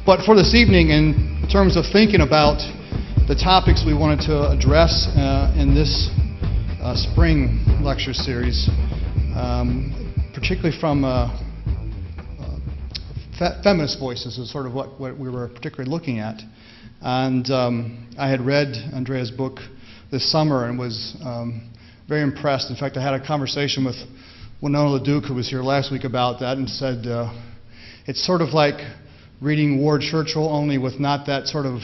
But for this evening, in terms of thinking about the topics we wanted to address in this spring lecture series, particularly from feminist voices is sort of what we were particularly looking at. And I had read Andrea's book this summer and was very impressed. In fact, I had a conversation with Winona LaDuke, who was here last week, about that, and said it's sort of like reading Ward Churchill, only with not that sort of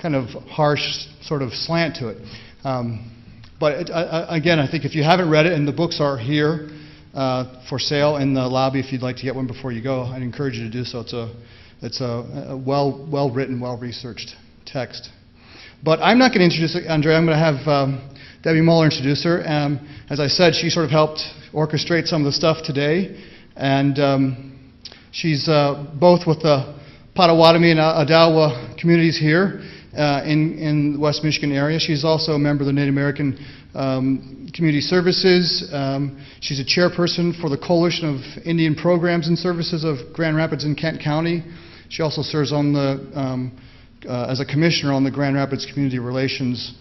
kind of harsh sort of slant to it. But again, I think if you haven't read it, and the books are here for sale in the lobby if you'd like to get one before you go, I'd encourage you to do so. It's a well-written, well-researched text. But I'm not going to introduce Andrea. I'm going to have Debbie Muller introduce her. As I said, she sort of helped orchestrate some of the stuff today. And she's both with the Potawatomi and Odawa communities here in the West Michigan area. She's also a member of the Native American Community Services. She's a chairperson for the Coalition of Indian Programs and Services of Grand Rapids and Kent County. She also serves on the as a commissioner on the Grand Rapids Community Relations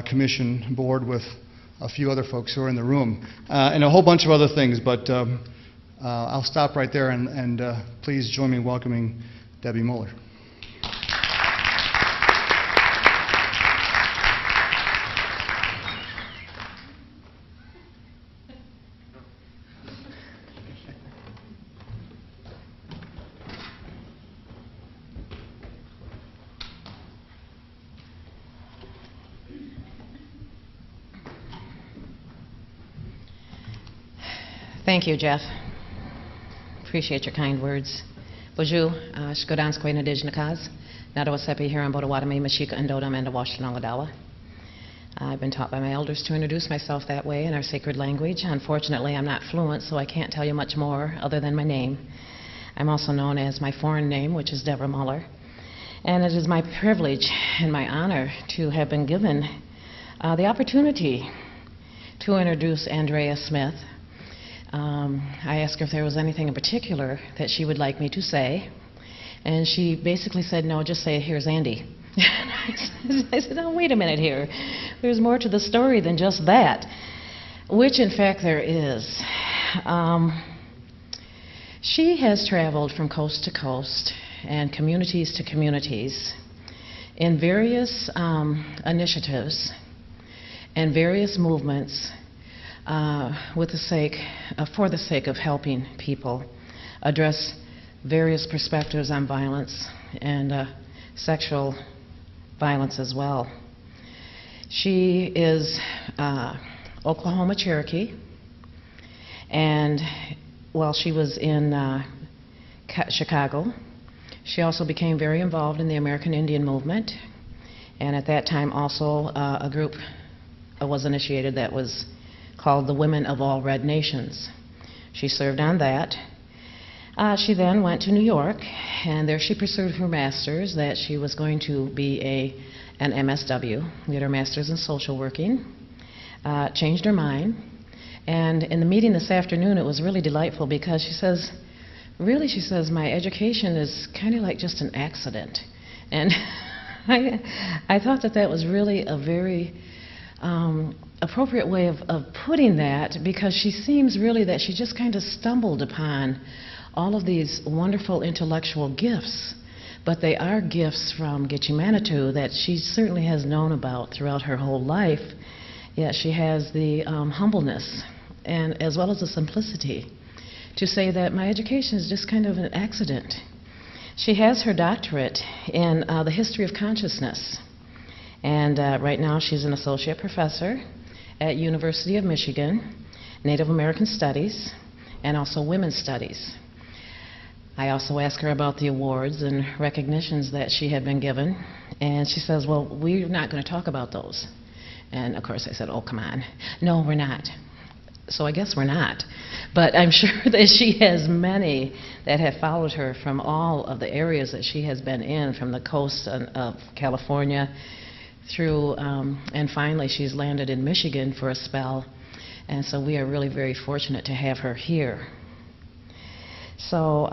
Commission board with a few other folks who are in the room, and a whole bunch of other things, but I'll stop right there and please join me in welcoming Debbie Muller. Thank you, Jeff. Appreciate your kind words. Bonjour, Shkodanskoy Indigenous, Nadawasepi here on Potawatomi, Mashika, and Dodam, and Awashanangadawa. I've been taught by my elders to introduce myself that way in our sacred language. Unfortunately, I'm not fluent, so I can't tell you much more other than my name. I'm also known as my foreign name, which is Deborah Muller. And it is my privilege and my honor to have been given the opportunity to introduce Andrea Smith. I asked her if there was anything in particular that she would like me to say, and she basically said, no, just say, here's Andy. I said, oh, wait a minute here. There's more to the story than just that, which in fact there is. She has traveled from coast to coast and communities to communities in various initiatives and various movements for the sake of helping people address various perspectives on violence and sexual violence as well. She is Oklahoma Cherokee, and while she was in Chicago, she also became very involved in the American Indian movement, and at that time also a group was initiated that was called the Women of All Red Nations. She served on that. She then went to New York, and there she pursued her master's, that she was going to be an MSW, get her master's in social working, changed her mind, and in the meeting this afternoon it was really delightful because she says, really, she says, my education is kind of like just an accident. And I thought that was really a very appropriate way of putting that, because she seems really that she just kind of stumbled upon all of these wonderful intellectual gifts, but they are gifts from Gitche Manitou that she certainly has known about throughout her whole life, yet she has the humbleness and as well as the simplicity to say that my education is just kind of an accident. She has her doctorate in the history of consciousness, and right now she's an associate professor at University of Michigan, Native American Studies, and also Women's Studies. I also asked her about the awards and recognitions that she had been given, and she says, well, we're not going to talk about those. And of course I said, oh, come on. No, we're not. So I guess we're not. But I'm sure that she has many that have followed her from all of the areas that she has been in, from the coast of California through, and finally she's landed in Michigan for a spell. And so we are really very fortunate to have her here. So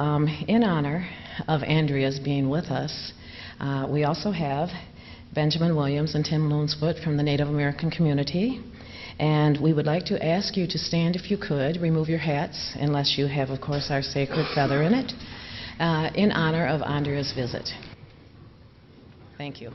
in honor of Andrea's being with us, we also have Benjamin Williams and Tim Loonsfoot from the Native American community. And we would like to ask you to stand if you could, remove your hats, unless you have, of course, our sacred feather in it, in honor of Andrea's visit. Thank you.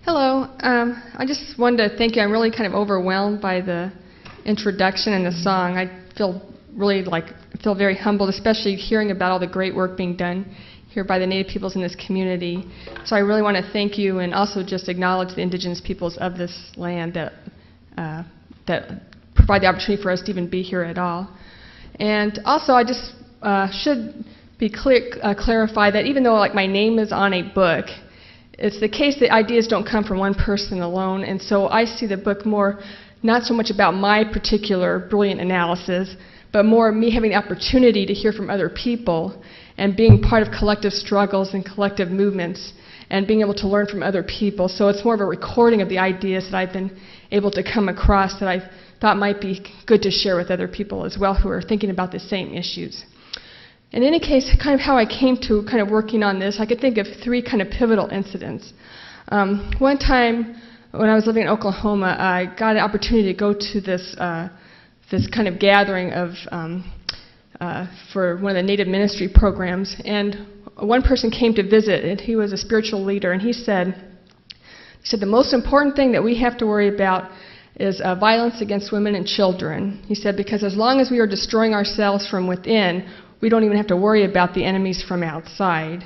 Hello. I just wanted to thank you. I'm really kind of overwhelmed by the introduction and the song. I feel very humbled, especially hearing about all the great work being done here by the Native peoples in this community. So I really want to thank you and also just acknowledge the Indigenous peoples of this land that provide the opportunity for us to even be here at all. And also I just should be clarify that even though my name is on a book, it's the case that ideas don't come from one person alone, and so I see the book more not so much about my particular brilliant analysis, but more me having the opportunity to hear from other people and being part of collective struggles and collective movements and being able to learn from other people. So it's more of a recording of the ideas that I've been able to come across that I thought might be good to share with other people as well who are thinking about the same issues. In any case, kind of how I came to kind of working on this, I could think of 3 kind of pivotal incidents. One time when I was living in Oklahoma, I got an opportunity to go to this kind of gathering of for one of the Native ministry programs, and one person came to visit, and he was a spiritual leader, and he said the most important thing that we have to worry about is violence against women and children. He said, because as long as we are destroying ourselves from within, we don't even have to worry about the enemies from outside.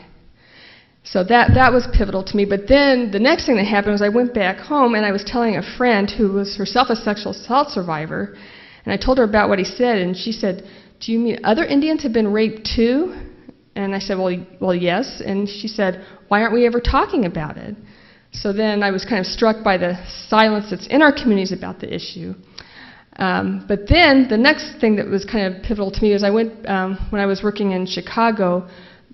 So that was pivotal to me. But then the next thing that happened was I went back home and I was telling a friend who was herself a sexual assault survivor, and I told her about what he said, and she said, do you mean other Indians have been raped too? And I said, well, yes. And she said, why aren't we ever talking about it? So then I was kind of struck by the silence that's in our communities about the issue. But then the next thing that was kind of pivotal to me is I went, when I was working in Chicago,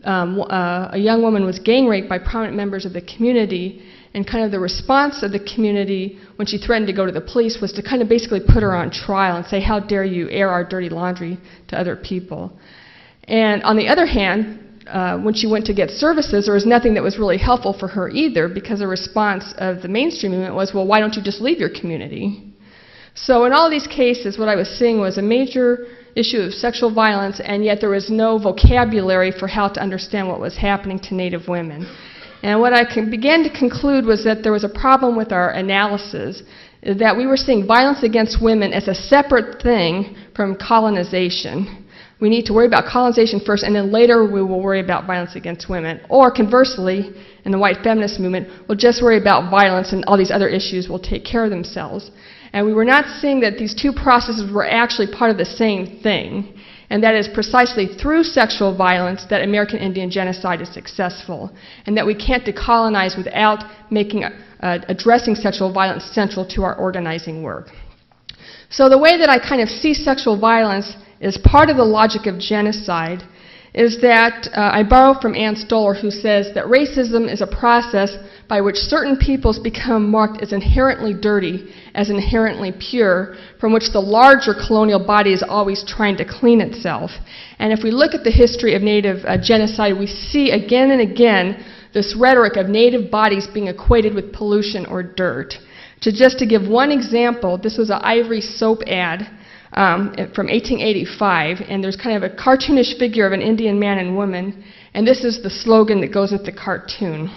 a young woman was gang raped by prominent members of the community, and kind of the response of the community when she threatened to go to the police was to kind of basically put her on trial and say, how dare you air our dirty laundry to other people. And on the other hand, when she went to get services, there was nothing that was really helpful for her either, because the response of the mainstream movement was, well, why don't you just leave your community? So in all these cases, what I was seeing was a major issue of sexual violence, and yet there was no vocabulary for how to understand what was happening to Native women. And what I began to conclude was that there was a problem with our analysis, that we were seeing violence against women as a separate thing from colonization. We need to worry about colonization first, and then later we will worry about violence against women. Or conversely, in the white feminist movement, we'll just worry about violence and all these other issues will take care of themselves. And we were not seeing that these two processes were actually part of the same thing. And that is precisely through sexual violence that American Indian genocide is successful. And that we can't decolonize without addressing sexual violence central to our organizing work. So the way that I kind of see sexual violence as part of the logic of genocide is that I borrow from Ann Stoller, who says that racism is a process by which certain peoples become marked as inherently dirty, as inherently pure, from which the larger colonial body is always trying to clean itself. And if we look at the history of Native genocide, we see again and again this rhetoric of Native bodies being equated with pollution or dirt. Just to give one example, this was an Ivory soap ad from 1885, and there's kind of a cartoonish figure of an Indian man and woman, and this is the slogan that goes with the cartoon.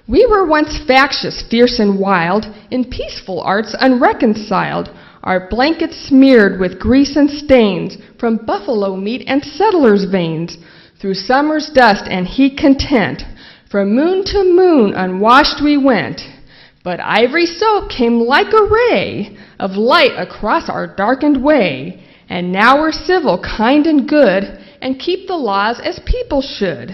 We were once factious, fierce and wild, in peaceful arts unreconciled, our blankets smeared with grease and stains from buffalo meat and settlers' veins, through summer's dust and heat content, from moon to moon unwashed we went, but Ivory soap came like a ray of light across our darkened way, and now we're civil, kind and good, and keep the laws as people should.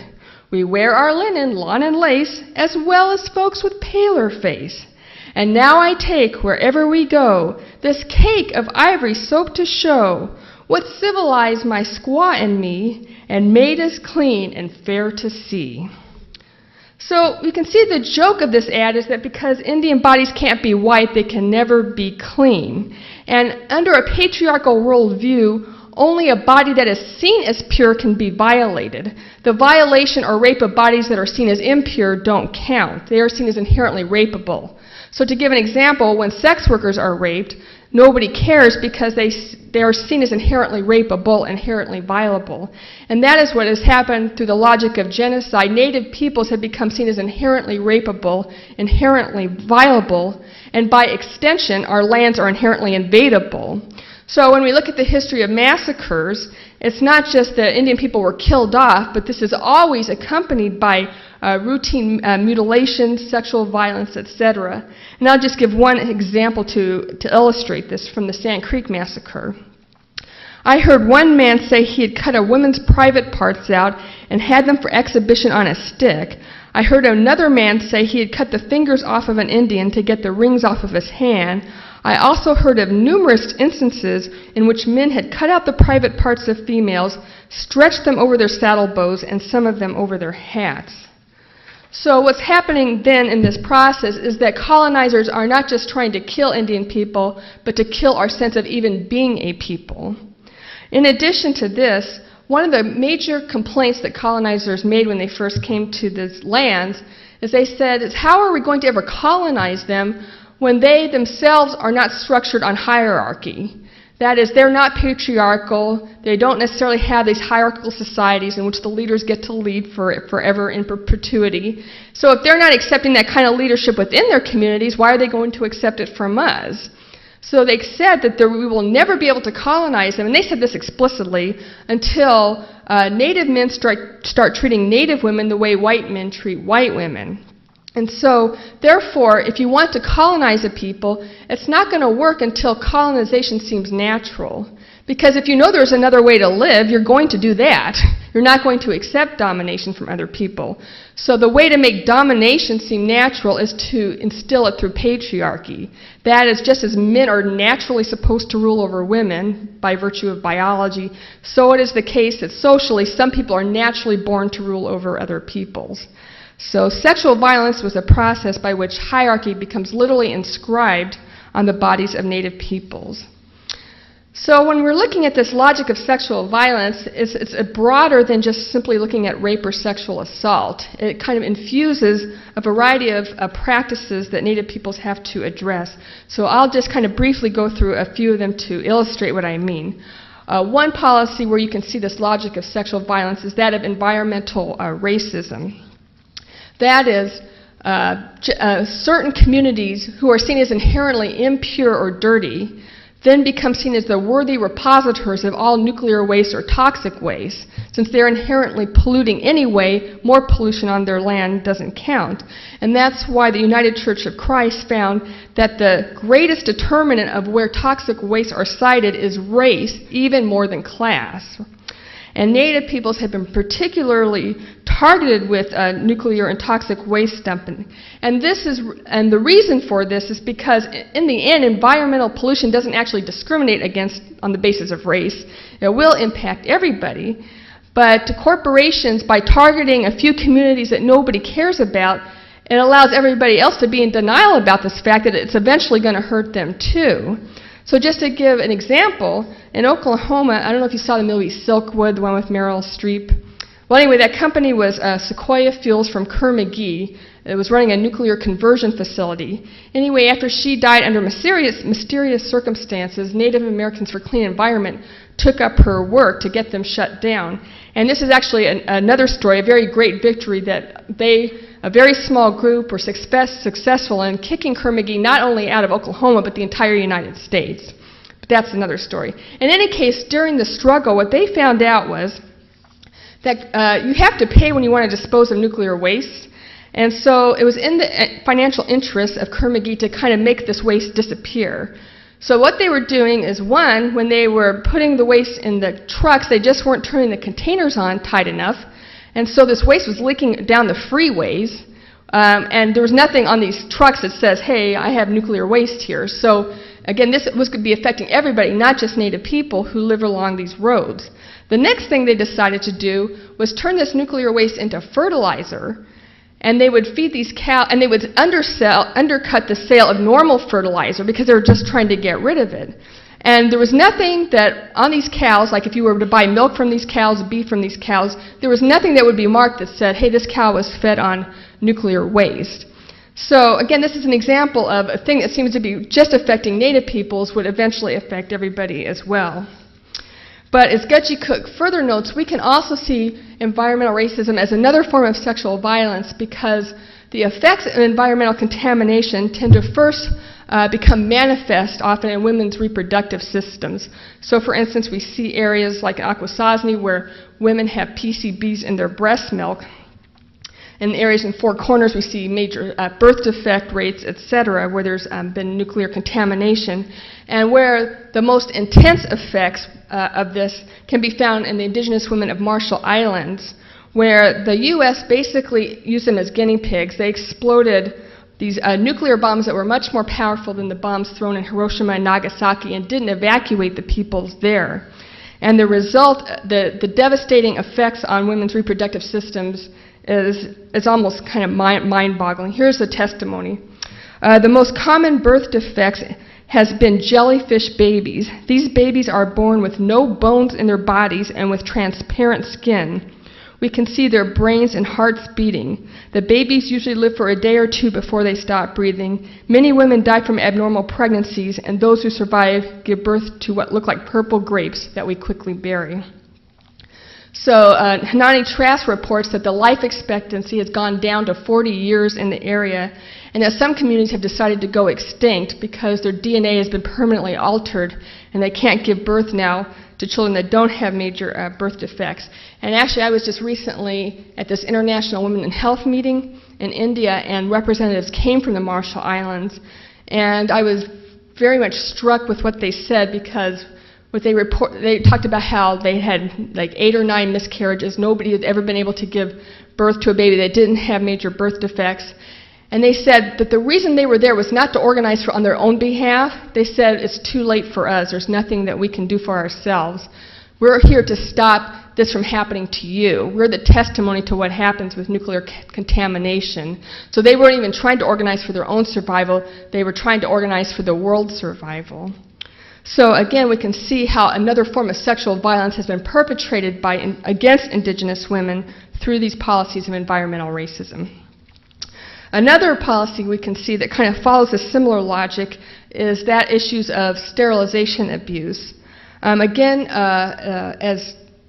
We wear our linen, lawn and lace, as well as folks with paler face. And now I take, wherever we go, this cake of Ivory soap to show what civilized my squaw and me, and made us clean and fair to see. So you can see the joke of this ad is that because Indian bodies can't be white, they can never be clean. And under a patriarchal worldview, only a body that is seen as pure can be violated. The violation or rape of bodies that are seen as impure don't count. They are seen as inherently rapeable. So to give an example, when sex workers are raped, nobody cares because they are seen as inherently rapeable, inherently violable. And that is what has happened through the logic of genocide. Native peoples have become seen as inherently rapeable, inherently violable, and by extension, our lands are inherently invadable. So when we look at the history of massacres, it's not just that Indian people were killed off, but this is always accompanied by routine mutilations, sexual violence, etc. And I'll just give one example to illustrate this from the Sand Creek Massacre. I heard one man say he had cut a woman's private parts out and had them for exhibition on a stick. I heard another man say he had cut the fingers off of an Indian to get the rings off of his hand. I also heard of numerous instances in which men had cut out the private parts of females, stretched them over their saddle bows, and some of them over their hats. So what's happening then in this process is that colonizers are not just trying to kill Indian people, but to kill our sense of even being a people. In addition to this, one of the major complaints that colonizers made when they first came to these lands is they said, how are we going to ever colonize them when they themselves are not structured on hierarchy? That is, they're not patriarchal, they don't necessarily have these hierarchical societies in which the leaders get to lead forever in perpetuity. So if they're not accepting that kind of leadership within their communities, why are they going to accept it from us? So they said that we will never be able to colonize them, and they said this explicitly, until Native men start treating Native women the way white men treat white women. And so, therefore, if you want to colonize a people, it's not going to work until colonization seems natural. Because if you know there's another way to live, you're going to do that. You're not going to accept domination from other people. So the way to make domination seem natural is to instill it through patriarchy. That is, just as men are naturally supposed to rule over women by virtue of biology, so it is the case that socially some people are naturally born to rule over other peoples. So sexual violence was a process by which hierarchy becomes literally inscribed on the bodies of Native peoples. So when we're looking at this logic of sexual violence, it's broader than just simply looking at rape or sexual assault. It kind of infuses a variety of practices that Native peoples have to address. So I'll just kind of briefly go through a few of them to illustrate what I mean. One policy where you can see this logic of sexual violence is that of environmental racism. That is, certain communities who are seen as inherently impure or dirty then become seen as the worthy repositories of all nuclear waste or toxic waste. Since they're inherently polluting anyway, more pollution on their land doesn't count. And that's why the United Church of Christ found that the greatest determinant of where toxic wastes are sited is race, even more than class. And Native peoples have been particularly targeted with nuclear and toxic waste dumping. And the reason for this is because in the end, environmental pollution doesn't actually discriminate on the basis of race. It will impact everybody. But corporations, by targeting a few communities that nobody cares about, it allows everybody else to be in denial about this fact that it's eventually going to hurt them too. So just to give an example, in Oklahoma, I don't know if you saw the movie Silkwood, the one with Meryl Streep. Well, anyway, that company was Sequoia Fuels from Kerr-McGee. It was running a nuclear conversion facility. Anyway, after she died under mysterious circumstances, Native Americans for Clean Environment took up her work to get them shut down. And this is actually another story, a very great victory that a very small group were successful in kicking Kerr-McGee not only out of Oklahoma, but the entire United States. But that's another story. In any case, during the struggle, what they found out was that you have to pay when you want to dispose of nuclear waste. And so it was in the financial interest of Kerr-McGee to kind of make this waste disappear. So what they were doing is, one, when they were putting the waste in the trucks, they just weren't turning the containers on tight enough. And so this waste was leaking down the freeways. And there was nothing on these trucks that says, hey, I have nuclear waste here. So again, this was going to be affecting everybody, not just Native people who live along these roads. The next thing they decided to do was turn this nuclear waste into fertilizer. And they would feed these cows, and they would undercut the sale of normal fertilizer because they were just trying to get rid of it. And there was nothing that on these cows, like if you were to buy milk from these cows, beef from these cows, there was nothing that would be marked that said, hey, this cow was fed on nuclear waste. So again, this is an example of a thing that seems to be just affecting Native peoples would eventually affect everybody as well. But as Gutchie Cook further notes, we can also see environmental racism as another form of sexual violence because the effects of environmental contamination tend to first become manifest often in women's reproductive systems. So for instance, we see areas like Akwesasne where women have PCBs in their breast milk. In areas in Four Corners, we see major birth defect rates, etc., where there's been nuclear contamination, and where the most intense effects of this can be found in the Indigenous women of Marshall Islands, where the U.S. basically used them as guinea pigs. They exploded these nuclear bombs that were much more powerful than the bombs thrown in Hiroshima and Nagasaki and didn't evacuate the peoples there. And the result, the devastating effects on women's reproductive systems is almost kind of mind-boggling. Here's the testimony. The most common birth defects has been jellyfish babies. These babies are born with no bones in their bodies and with transparent skin. We can see their brains and hearts beating. The babies usually live for a day or two before they stop breathing. Many women die from abnormal pregnancies, and those who survive give birth to what look like purple grapes that we quickly bury. So Hanani Trask reports that the life expectancy has gone down to 40 years in the area, and that some communities have decided to go extinct because their DNA has been permanently altered and they can't give birth now to children that don't have major birth defects. And actually, I was just recently at this International Women in Health meeting in India, and representatives came from the Marshall Islands, and I was very much struck with what they said, because what they talked about how they had like 8 or 9 miscarriages. Nobody had ever been able to give birth to a baby that didn't have major birth defects. And they said that the reason they were there was not to organize on their own behalf. They said, it's too late for us. There's nothing that we can do for ourselves. We're here to stop this from happening to you. We're the testimony to what happens with nuclear contamination. So they weren't even trying to organize for their own survival. They were trying to organize for the world's survival. So again, we can see how another form of sexual violence has been perpetrated against Indigenous women through these policies of environmental racism. Another policy we can see that kind of follows a similar logic is that issues of sterilization abuse. As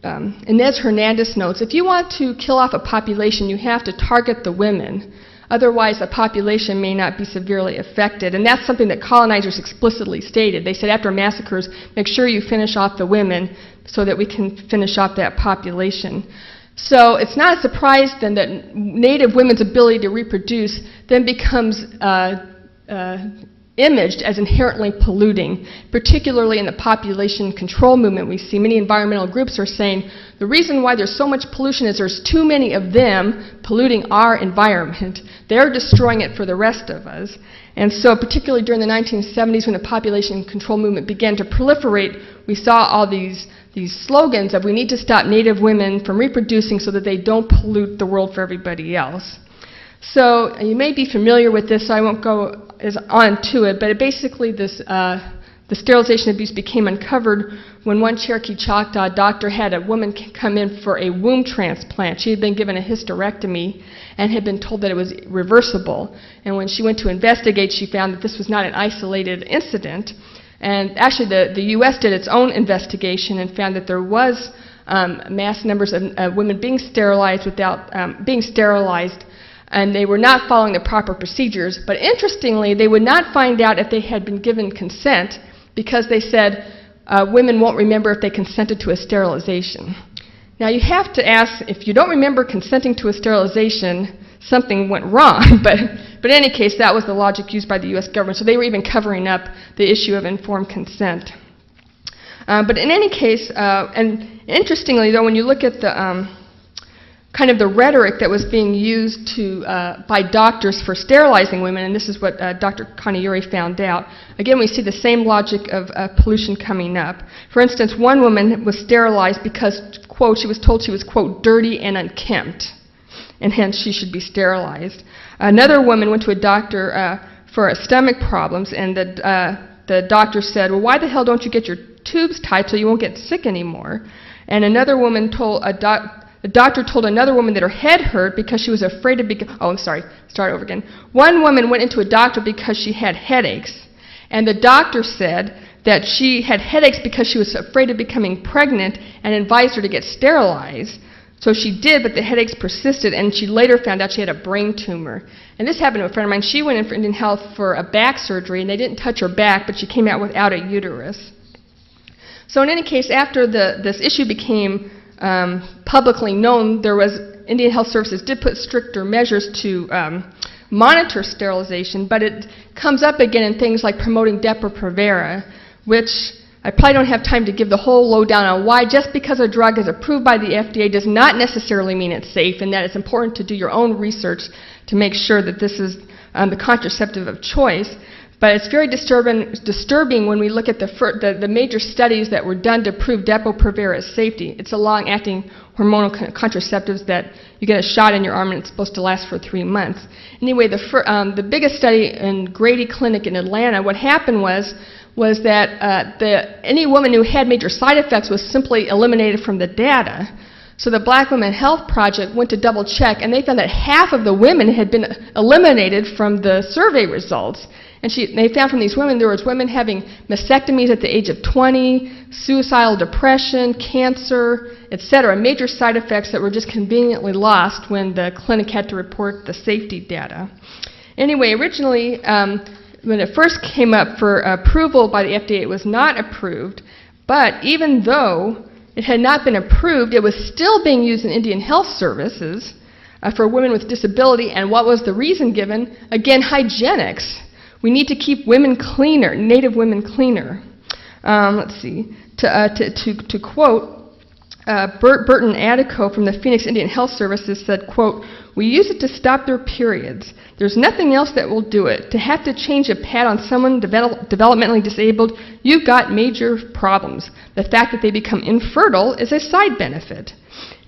Inez Hernandez notes, if you want to kill off a population, you have to target the women. Otherwise, the population may not be severely affected. And that's something that colonizers explicitly stated. They said, after massacres, make sure you finish off the women so that we can finish off that population. So it's not a surprise then that Native women's ability to reproduce then becomes imaged as inherently polluting, particularly in the population control movement. We see many environmental groups are saying the reason why there's so much pollution is there's too many of them polluting our environment. They're destroying it for the rest of us. And so particularly during the 1970s, when the population control movement began to proliferate, we saw all these slogans of we need to stop Native women from reproducing so that they don't pollute the world for everybody else. So you may be familiar with this, so I won't go on to it, but basically the sterilization abuse became uncovered when one Cherokee Choctaw doctor had a woman come in for a womb transplant. She had been given a hysterectomy and had been told that it was reversible. And when she went to investigate, she found that this was not an isolated incident. And actually the U.S. did its own investigation and found that there was mass numbers of women being sterilized and they were not following the proper procedures. But interestingly, they would not find out if they had been given consent, because they said women won't remember if they consented to a sterilization. Now you have to ask, if you don't remember consenting to a sterilization, something went wrong. But in any case, that was the logic used by the U.S. government. So they were even covering up the issue of informed consent. But in any case, and interestingly though, when you look at the kind of the rhetoric that was being used by doctors for sterilizing women, and this is what Dr. Kaniuri found out. Again, we see the same logic of pollution coming up. For instance, one woman was sterilized because, quote, she was told she was, quote, dirty and unkempt, and hence she should be sterilized. Another woman went to a doctor for stomach problems, and the doctor said, well, why the hell don't you get your tubes tied so you won't get sick anymore? And another woman told the doctor told another woman that her head hurt because she was afraid to start over again. One woman went into a doctor because she had headaches, and the doctor said that she had headaches because she was afraid of becoming pregnant and advised her to get sterilized. So she did, but the headaches persisted, and she later found out she had a brain tumor. And this happened to a friend of mine. She went in for Indian Health for a back surgery, and they didn't touch her back, but she came out without a uterus. So in any case, after this issue became publicly known, Indian Health Services did put stricter measures to monitor sterilization, but it comes up again in things like promoting Depo-Provera, which I probably don't have time to give the whole lowdown on why. Just because a drug is approved by the FDA does not necessarily mean it's safe, and that it's important to do your own research to make sure that this is the contraceptive of choice. But it's very disturbing when we look at the major studies that were done to prove Depo-Provera's safety. It's a long-acting hormonal contraceptives that you get a shot in your arm and it's supposed to last for 3 months. Anyway, the biggest study in Grady Clinic in Atlanta, what happened was that any woman who had major side effects was simply eliminated from the data. So the Black Women Health Project went to double check, and they found that half of the women had been eliminated from the survey results. And they found from these women, there was women having mastectomies at the age of 20, suicidal depression, cancer, etc., major side effects that were just conveniently lost when the clinic had to report the safety data. Anyway, originally, when it first came up for approval by the FDA, it was not approved, but even though it had not been approved, it was still being used in Indian Health Services for women with disability, and what was the reason given? Again, hygienics. We need to keep women cleaner, Native women cleaner. Let's see, to quote Burton Adico from the Phoenix Indian Health Services said, quote, "We use it to stop their periods. There's nothing else that will do it. To have to change a pad on someone developmentally disabled, you've got major problems. The fact that they become infertile is a side benefit."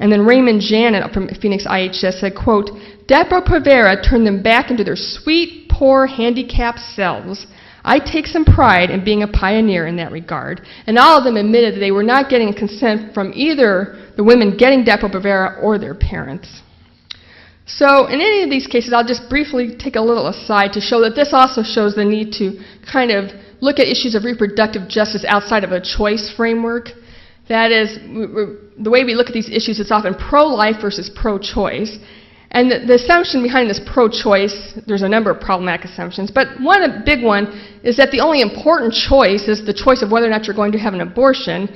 And then Raymond Janet from Phoenix IHS said, quote, "Depo-Provera turned them back into their sweet, poor, handicapped selves. I take some pride in being a pioneer in that regard." And all of them admitted that they were not getting consent from either the women getting Depo-Provera or their parents. So in any of these cases, I'll just briefly take a little aside to show that this also shows the need to kind of look at issues of reproductive justice outside of a choice framework. That is, the way we look at these issues, it's often pro-life versus pro-choice. And the assumption behind this pro-choice, there's a number of problematic assumptions, but one big one is that the only important choice is the choice of whether or not you're going to have an abortion,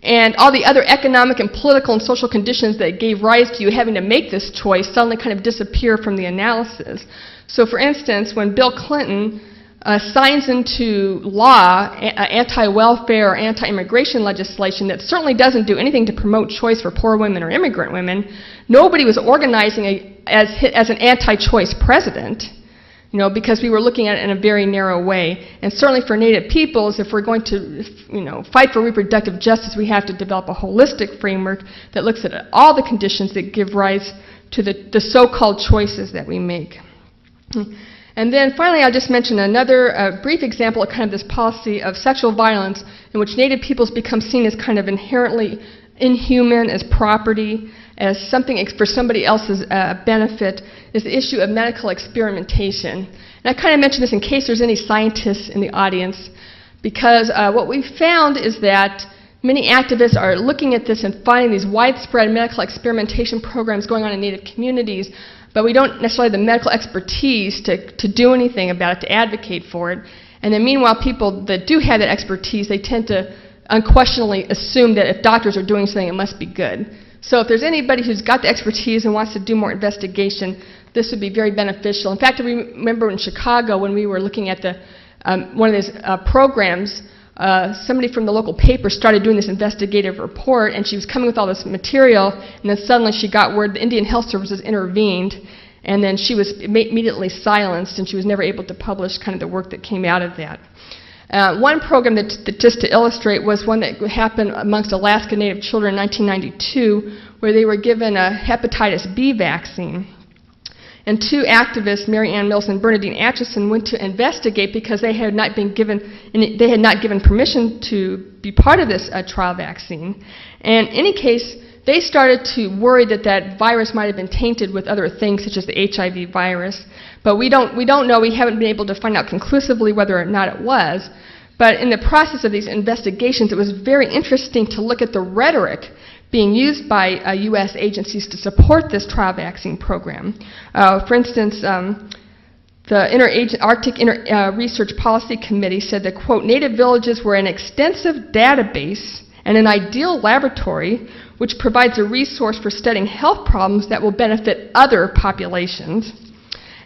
and all the other economic and political and social conditions that gave rise to you having to make this choice suddenly kind of disappear from the analysis. So for instance, when Bill Clinton signs into law anti-welfare or anti-immigration legislation that certainly doesn't do anything to promote choice for poor women or immigrant women, nobody was organizing as an anti-choice president, because we were looking at it in a very narrow way. And certainly for Native peoples, if we're going to fight for reproductive justice, we have to develop a holistic framework that looks at all the conditions that give rise to the so-called choices that we make. And then finally, I'll just mention another brief example of kind of this policy of sexual violence in which Native peoples become seen as kind of inherently inhuman, as property, as something for somebody else's benefit, is the issue of medical experimentation. And I kind of mention this in case there's any scientists in the audience, because what we've found is that many activists are looking at this and finding these widespread medical experimentation programs going on in Native communities, but we don't necessarily have the medical expertise to do anything about it, to advocate for it. And then meanwhile, people that do have that expertise, they tend to unquestionably assume that if doctors are doing something, it must be good. So if there's anybody who's got the expertise and wants to do more investigation, this would be very beneficial. In fact, I remember in Chicago when we were looking at one of these programs, somebody from the local paper started doing this investigative report, and she was coming with all this material, and then suddenly she got word the Indian Health Services intervened, and then she was immediately silenced, and she was never able to publish kind of the work that came out of that. One program that just to illustrate was one that happened amongst Alaska Native children in 1992, where they were given a hepatitis B vaccine. And two activists, Mary Ann Mills and Bernadine Atchison, went to investigate because they had not given permission to be part of this trial vaccine. And in any case, they started to worry that that virus might have been tainted with other things, such as the HIV virus. But we don't know. We haven't been able to find out conclusively whether or not it was. But in the process of these investigations, it was very interesting to look at the rhetoric being used by U.S. agencies to support this trial vaccine program. For instance, the Arctic Research Policy Committee said that, quote, "Native villages were an extensive database and an ideal laboratory which provides a resource for studying health problems that will benefit other populations."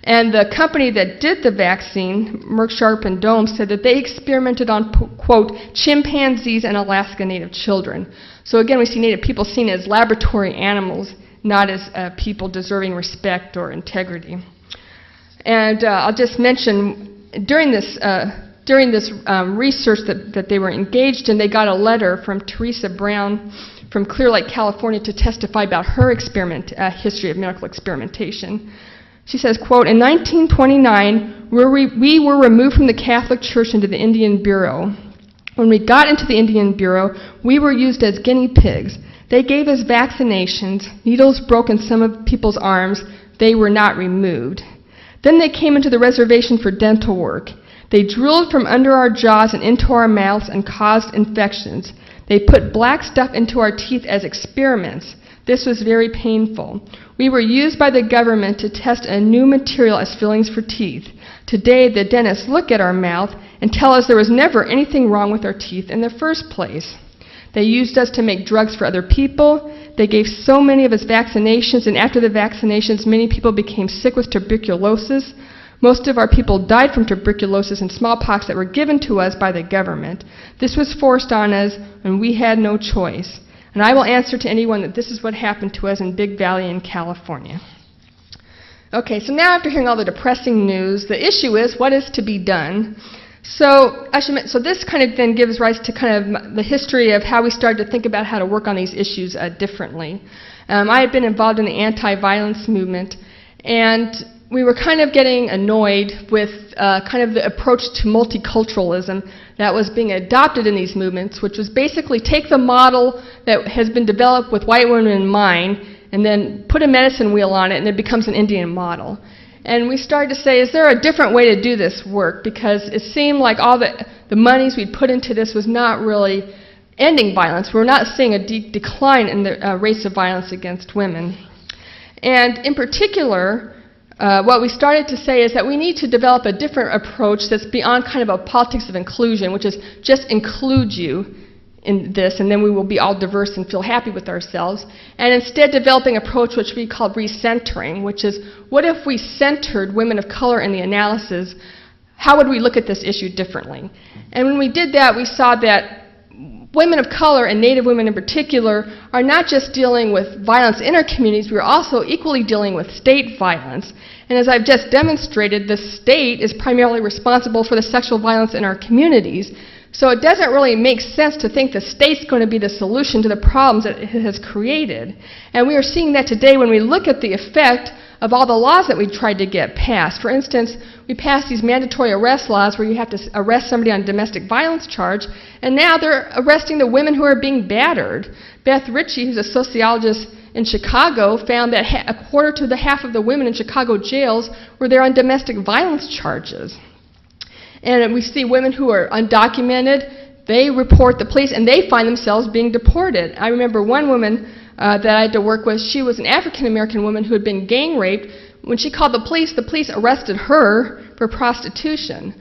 And the company that did the vaccine, Merck Sharp and Dome, said that they experimented on, quote, "chimpanzees and Alaska Native children." So again, we see Native people seen as laboratory animals, not as people deserving respect or integrity. And I'll just mention, during this research that they were engaged in, they got a letter from Teresa Brown from Clear Lake, California, to testify about her history of medical experimentation. She says, quote, "In 1929, we were removed from the Catholic Church into the Indian Bureau. When we got into the Indian Bureau, we were used as guinea pigs. They gave us vaccinations, needles broke in some of people's arms, they were not removed. Then they came into the reservation for dental work. They drilled from under our jaws and into our mouths and caused infections. They put black stuff into our teeth as experiments. This was very painful. We were used by the government to test a new material as fillings for teeth. Today, the dentists look at our mouth and tell us there was never anything wrong with our teeth in the first place. They used us to make drugs for other people. They gave so many of us vaccinations, and after the vaccinations, many people became sick with tuberculosis. Most of our people died from tuberculosis and smallpox that were given to us by the government. This was forced on us, and we had no choice. And I will answer to anyone that this is what happened to us in Big Valley in California." Okay, so now after hearing all the depressing news, the issue is what is to be done. So this kind of then gives rise to kind of the history of how we started to think about how to work on these issues differently. I had been involved in the anti-violence movement, and we were kind of getting annoyed with kind of the approach to multiculturalism that was being adopted in these movements, which was basically take the model that has been developed with white women in mind and then put a medicine wheel on it and it becomes an Indian model. And we started to say, is there a different way to do this work? Because it seemed like all the monies we'd put into this was not really ending violence. We're not seeing a decline in the rates of violence against women. And in particular, what we started to say is that we need to develop a different approach that's beyond kind of a politics of inclusion, which is just include you in this, and then we will be all diverse and feel happy with ourselves, and instead developing an approach which we call recentering, which is, what if we centered women of color in the analysis? How would we look at this issue differently? And when we did that, we saw that women of color, and Native women in particular, are not just dealing with violence in our communities, we are also equally dealing with state violence. And as I've just demonstrated, the state is primarily responsible for the sexual violence in our communities. So it doesn't really make sense to think the state's going to be the solution to the problems that it has created. And we are seeing that today when we look at the effect of all the laws that we tried to get passed. For instance, we passed these mandatory arrest laws where you have to arrest somebody on a domestic violence charge, and now they're arresting the women who are being battered. Beth Ritchie, who's a sociologist in Chicago, found that a quarter to the half of the women in Chicago jails were there on domestic violence charges. And we see women who are undocumented, they report the police, and they find themselves being deported. I remember one woman that I had to work with, she was an African-American woman who had been gang raped. When she called the police arrested her for prostitution.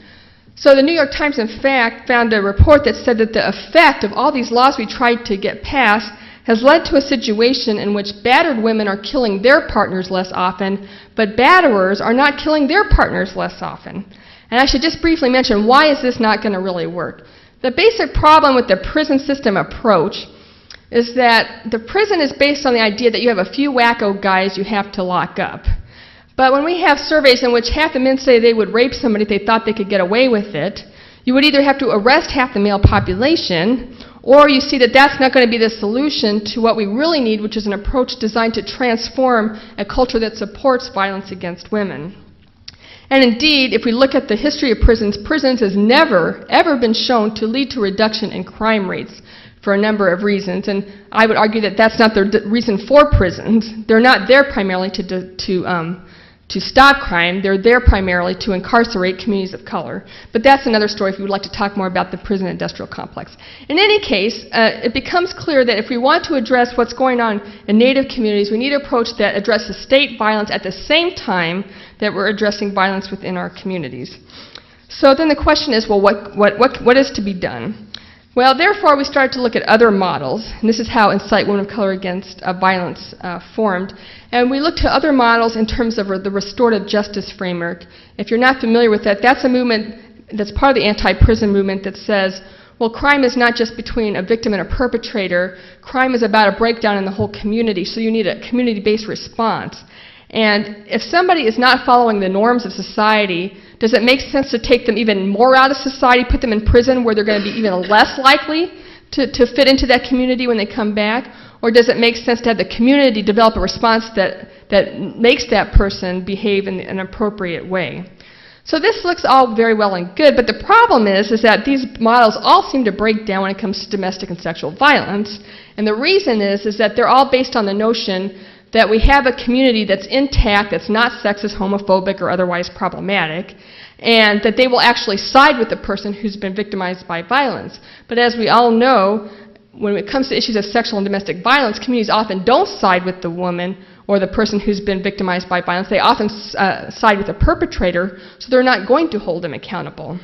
So the New York Times, in fact, found a report that said that the effect of all these laws we tried to get passed has led to a situation in which battered women are killing their partners less often, but batterers are not killing their partners less often. And I should just briefly mention, why is this not going to really work? The basic problem with the prison system approach is that the prison is based on the idea that you have a few wacko guys you have to lock up. But when we have surveys in which half the men say they would rape somebody if they thought they could get away with it, you would either have to arrest half the male population, or you see that that's not going to be the solution to what we really need, which is an approach designed to transform a culture that supports violence against women. And indeed, if we look at the history of prisons, prisons has never, ever been shown to lead to reduction in crime rates for a number of reasons. And I would argue that that's not the reason for prisons. They're not there primarily to stop crime. They're there primarily to incarcerate communities of color. But that's another story if you would like to talk more about the prison industrial complex. In any case, it becomes clear that if we want to address what's going on in Native communities, we need an approach that addresses state violence at the same time that we're addressing violence within our communities. So then the question is, well, what is to be done? Well, therefore, we started to look at other models, and this is how Incite Women of Color Against Violence formed. And we looked to other models in terms of the restorative justice framework. If you're not familiar with that, that's a movement that's part of the anti-prison movement that says, well, crime is not just between a victim and a perpetrator. Crime is about a breakdown in the whole community, so you need a community-based response. And if somebody is not following the norms of society, does it make sense to take them even more out of society, put them in prison where they're going to be even less likely to fit into that community when they come back? Or does it make sense to have the community develop a response that makes that person behave in an appropriate way? So this looks all very well and good, but the problem is that these models all seem to break down when it comes to domestic and sexual violence. And the reason is that they're all based on the notion that we have a community that's intact, that's not sexist, homophobic, or otherwise problematic, and that they will actually side with the person who's been victimized by violence. But as we all know, when it comes to issues of sexual and domestic violence, communities often don't side with the woman or the person who's been victimized by violence. They often side with the perpetrator, so they're not going to hold them accountable.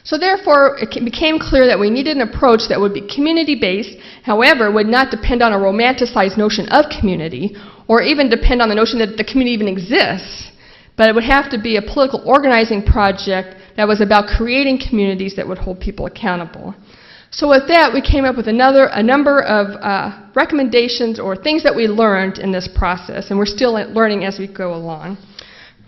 So therefore, it became clear that we needed an approach that would be community-based, however, would not depend on a romanticized notion of community, or even depend on the notion that the community even exists, but it would have to be a political organizing project that was about creating communities that would hold people accountable. So with that, we came up with a number of recommendations or things that we learned in this process, and we're still learning as we go along.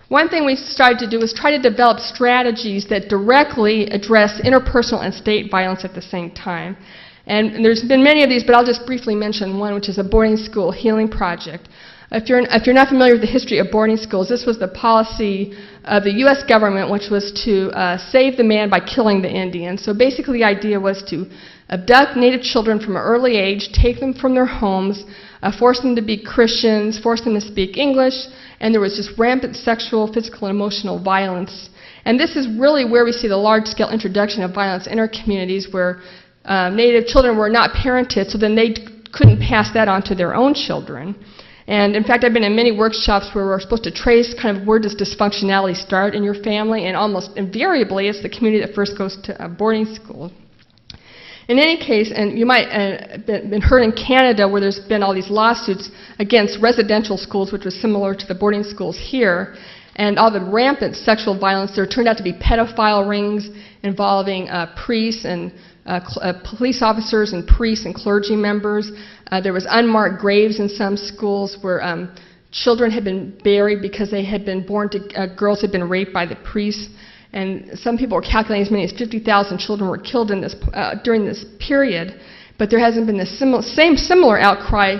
One thing we started to do was try to develop strategies that directly address interpersonal and state violence at the same time. And there's been many of these, but I'll just briefly mention one, which is a boarding school healing project. If you're not familiar with the history of boarding schools, this was the policy of the U.S. government, which was to save the man by killing the Indian. So basically the idea was to abduct Native children from an early age, take them from their homes, force them to be Christians, force them to speak English, and there was just rampant sexual, physical, and emotional violence. And this is really where we see the large-scale introduction of violence in our communities, where Native children were not parented, so then they couldn't pass that on to their own children. And in fact, I've been in many workshops where we're supposed to trace kind of where does dysfunctionality start in your family, and almost invariably it's the community that first goes to boarding school. In any case, and you might have been heard in Canada where there's been all these lawsuits against residential schools, which was similar to the boarding schools here, and all the rampant sexual violence. There turned out to be pedophile rings involving priests and police officers and priests and clergy members. There was unmarked graves in some schools where children had been buried because they had been born to girls had been raped by the priests. And some people were calculating as many as 50,000 children were killed in this, during this period. But there hasn't been the similar outcry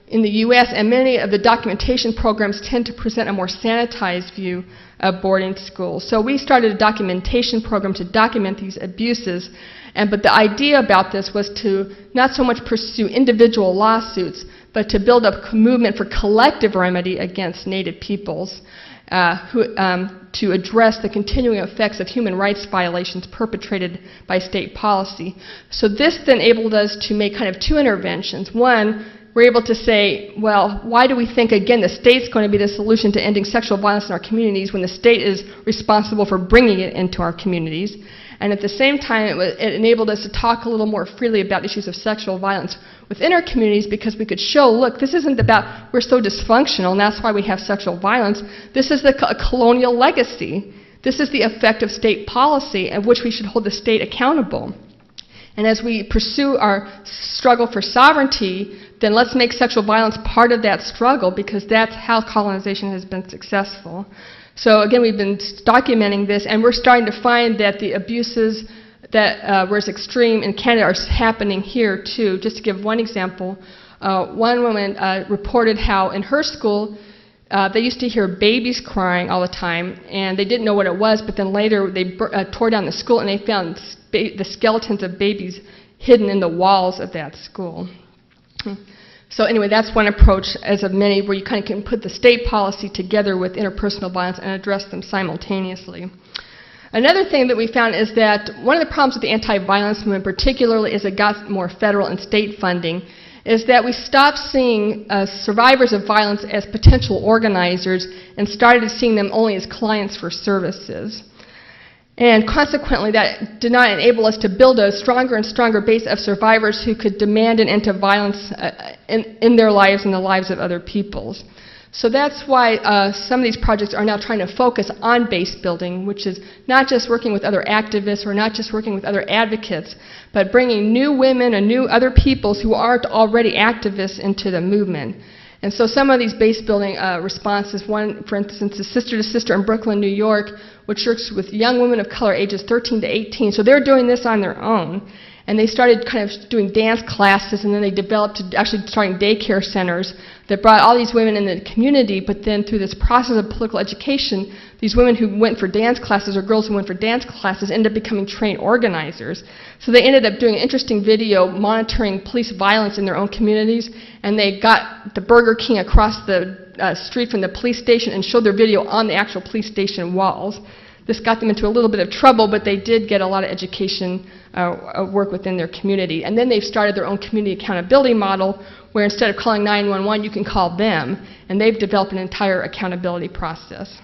in the U.S., and many of the documentation programs tend to present a more sanitized view of boarding schools. So we started a documentation program to document these abuses. But the idea about this was to not so much pursue individual lawsuits, but to build up a movement for collective remedy against Native peoples to address the continuing effects of human rights violations perpetrated by state policy. So this then enabled us to make kind of two interventions. One, we're able to say, well, why do we think, again, the state's going to be the solution to ending sexual violence in our communities when the state is responsible for bringing it into our communities? And at the same time, it enabled us to talk a little more freely about issues of sexual violence within our communities, because we could show, look, this isn't about we're so dysfunctional and that's why we have sexual violence. This is the colonial legacy. This is the effect of state policy of which we should hold the state accountable. And as we pursue our struggle for sovereignty, then let's make sexual violence part of that struggle, because that's how colonization has been successful. So again, we've been documenting this, and we're starting to find that the abuses that were as extreme in Canada are happening here too. Just to give one example, one woman reported how in her school they used to hear babies crying all the time, and they didn't know what it was, but then later they tore down the school and they found the skeletons of babies hidden in the walls of that school. So anyway, that's one approach as of many where you kind of can put the state policy together with interpersonal violence and address them simultaneously. Another thing that we found is that one of the problems with the anti-violence movement, particularly as it got more federal and state funding, is that we stopped seeing survivors of violence as potential organizers and started seeing them only as clients for services. And consequently, that did not enable us to build a stronger and stronger base of survivors who could demand an end to violence in their lives and the lives of other peoples. So that's why some of these projects are now trying to focus on base building, which is not just working with other activists or not just working with other advocates, but bringing new women and new other peoples who aren't already activists into the movement. And so some of these base building responses, one, for instance, is Sister to Sister in Brooklyn, New York, which works with young women of color ages 13 to 18. So they're doing this on their own. And they started kind of doing dance classes, and then they developed to actually starting daycare centers that brought all these women in the community, but then through this process of political education, these women who went for dance classes or girls who went for dance classes ended up becoming trained organizers. So they ended up doing an interesting video monitoring police violence in their own communities, and they got the Burger King across the street from the police station and showed their video on the actual police station walls. This got them into a little bit of trouble, but they did get a lot of education work within their community. And then they've started their own community accountability model, where instead of calling 911, you can call them, and they've developed an entire accountability process.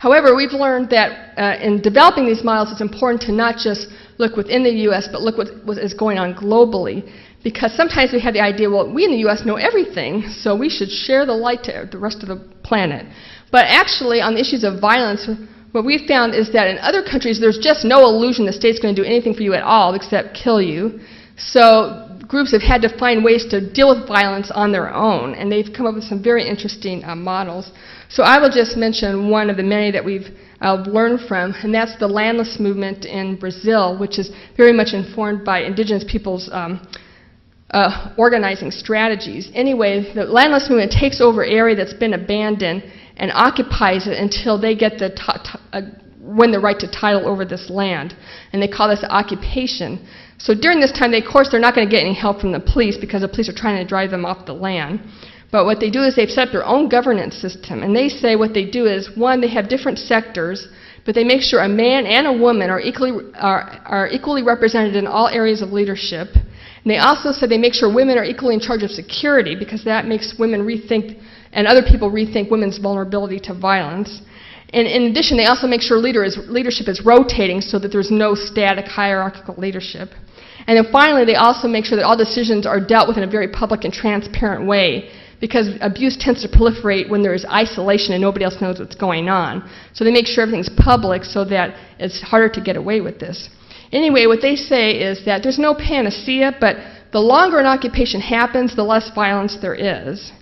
However, we've learned that in developing these models, it's important to not just look within the U.S., but look what is going on globally. Because sometimes we have the idea, well, we in the U.S. know everything, so we should share the light to the rest of the planet. But actually, on the issues of violence, what we've found is that in other countries, there's just no illusion the state's going to do anything for you at all except kill you. So groups have had to find ways to deal with violence on their own, and they've come up with some very interesting models. So I will just mention one of the many that we've learned from, and that's the landless movement in Brazil, which is very much informed by indigenous people's organizing strategies. Anyway, the landless movement takes over area that's been abandoned and occupies it until they get win the right to title over this land. And they call this occupation. So during this time, of course, they're not going to get any help from the police because the police are trying to drive them off the land. But what they do is they've set up their own governance system. And they say what they do is, one, they have different sectors, but they make sure a man and a woman are equally represented in all areas of leadership. And they also said they make sure women are equally in charge of security, because that makes women rethink, and other people rethink, women's vulnerability to violence. And in addition, they also make sure leadership is rotating so that there's no static hierarchical leadership. And then finally, they also make sure that all decisions are dealt with in a very public and transparent way, because abuse tends to proliferate when there is isolation and nobody else knows what's going on. So they make sure everything's public so that it's harder to get away with this. Anyway, what they say is that there's no panacea, but the longer an occupation happens, the less violence there is.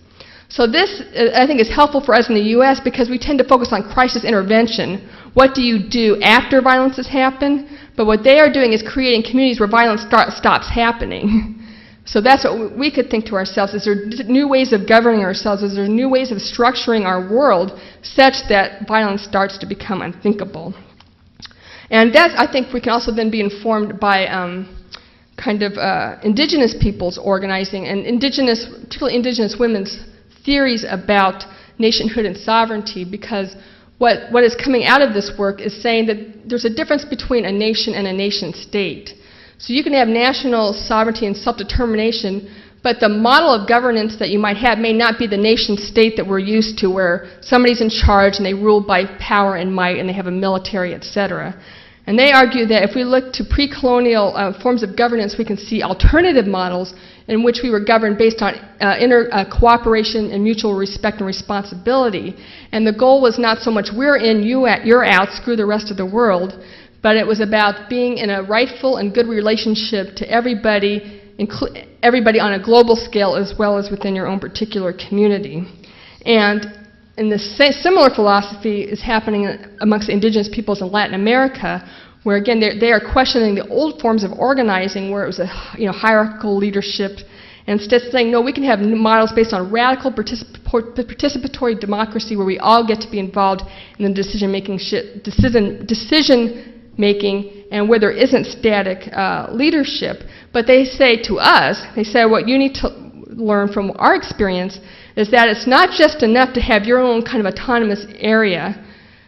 So this, I think, is helpful for us in the U.S. because we tend to focus on crisis intervention. What do you do after violence has happened? But what they are doing is creating communities where violence stops happening. So that's what we could think to ourselves, is there new ways of governing ourselves, is there new ways of structuring our world such that violence starts to become unthinkable. And that, I think, we can also then be informed by indigenous peoples organizing, and particularly indigenous women's theories about nationhood and sovereignty, because what is coming out of this work is saying that there's a difference between a nation and a nation state. So you can have national sovereignty and self-determination, but the model of governance that you might have may not be the nation state that we're used to, where somebody's in charge and they rule by power and might and they have a military, etc. And they argue that if we look to pre-colonial forms of governance, we can see alternative models in which we were governed based on cooperation and mutual respect and responsibility. And the goal was not so much we're in, you're out, screw the rest of the world, but it was about being in a rightful and good relationship to everybody, everybody on a global scale as well as within your own particular community. And the similar philosophy is happening amongst indigenous peoples in Latin America, where again they are questioning the old forms of organizing, where it was a hierarchical leadership, and instead saying, no, we can have models based on radical participatory democracy, where we all get to be involved in the decision making, and where there isn't static leadership. But they say to us, they say what you need to learn from our experience is that it's not just enough to have your own kind of autonomous area,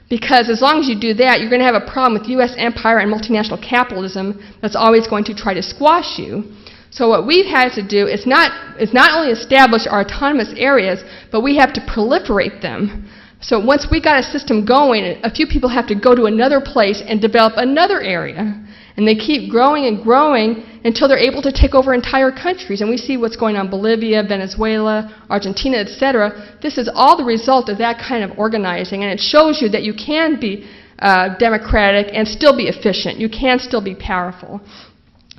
because as long as you do that, you're going to have a problem with U.S. empire and multinational capitalism that's always going to try to squash you. So what we've had to do is not only establish our autonomous areas, but we have to proliferate them. So once we got a system going, a few people have to go to another place and develop another area. And they keep growing and growing until they're able to take over entire countries. And we see what's going on in Bolivia, Venezuela, Argentina, etc. This is all the result of that kind of organizing. And it shows you that you can be democratic and still be efficient. You can still be powerful.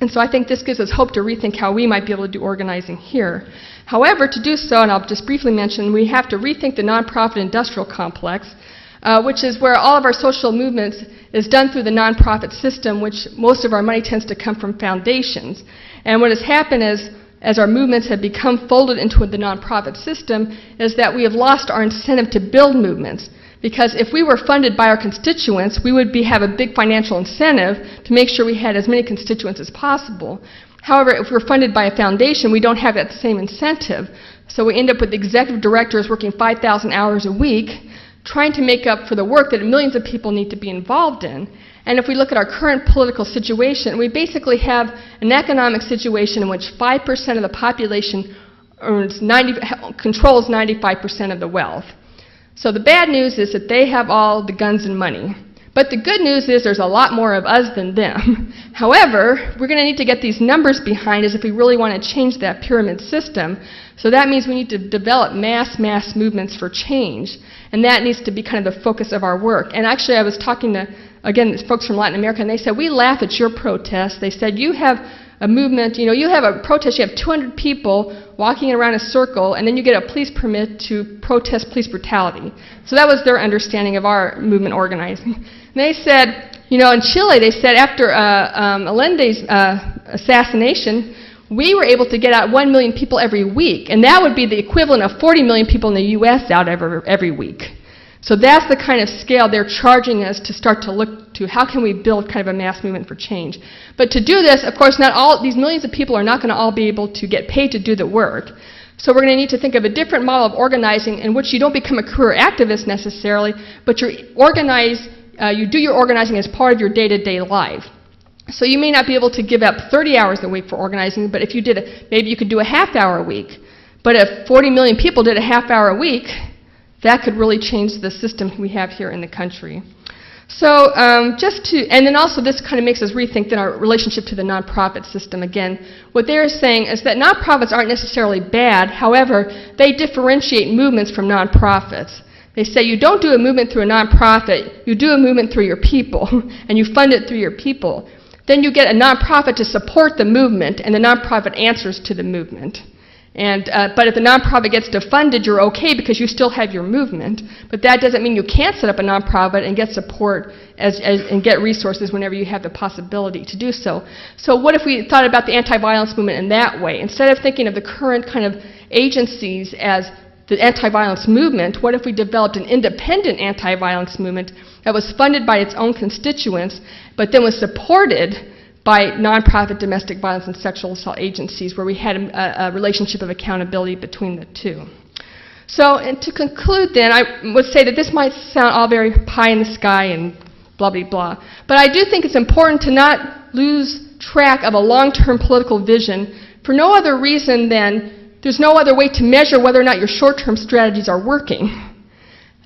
And so I think this gives us hope to rethink how we might be able to do organizing here. However, to do so, and I'll just briefly mention, we have to rethink the nonprofit industrial complex, which is where all of our social movements is done through the nonprofit system, which most of our money tends to come from foundations. And what has happened is, as our movements have become folded into the nonprofit system, is that we have lost our incentive to build movements. Because if we were funded by our constituents, we would have a big financial incentive to make sure we had as many constituents as possible. However, if we're funded by a foundation, we don't have that same incentive. So we end up with executive directors working 5,000 hours a week, trying to make up for the work that millions of people need to be involved in. And if we look at our current political situation, we basically have an economic situation in which 5% of the population controls 95% of the wealth. So the bad news is that they have all the guns and money. But the good news is there's a lot more of us than them. However, we're going to need to get these numbers behind us if we really want to change that pyramid system. So that means we need to develop mass movements for change. And that needs to be kind of the focus of our work. And actually I was talking to, again, folks from Latin America, and they said, we laugh at your protests. They said, you have a movement, you have a protest, you have 200 people walking around a circle, and then you get a police permit to protest police brutality. So that was their understanding of our movement organizing. And they said, in Chile, they said after Allende's assassination, we were able to get out 1 million people every week, and that would be the equivalent of 40 million people in the U.S. out every week. So that's the kind of scale they're charging us to start to look to how can we build kind of a mass movement for change. But to do this, of course, not all these millions of people are not going to all be able to get paid to do the work. So we're going to need to think of a different model of organizing in which you don't become a career activist necessarily, but you do your organizing as part of your day-to-day life. So you may not be able to give up 30 hours a week for organizing, but if you did it, maybe you could do a half hour a week. But if 40 million people did a half hour a week, that could really change the system we have here in the country. So and then also this kind of makes us rethink then our relationship to the nonprofit system again. What they're saying is that nonprofits aren't necessarily bad, however, they differentiate movements from nonprofits. They say you don't do a movement through a nonprofit, you do a movement through your people, and you fund it through your people. Then you get a nonprofit to support the movement, and the nonprofit answers to the movement. But if the nonprofit gets defunded, you're okay because you still have your movement. But that doesn't mean you can't set up a nonprofit and get support and get resources whenever you have the possibility to do so. So what if we thought about the anti-violence movement in that way? Instead of thinking of the current kind of agencies as the anti-violence movement, what if we developed an independent anti-violence movement that was funded by its own constituents, but then was supported by nonprofit domestic violence and sexual assault agencies where we had a relationship of accountability between the two. So, and to conclude then, I would say that this might sound all very pie in the sky and blah, blah, blah, but I do think it's important to not lose track of a long-term political vision for no other reason than there's no other way to measure whether or not your short-term strategies are working.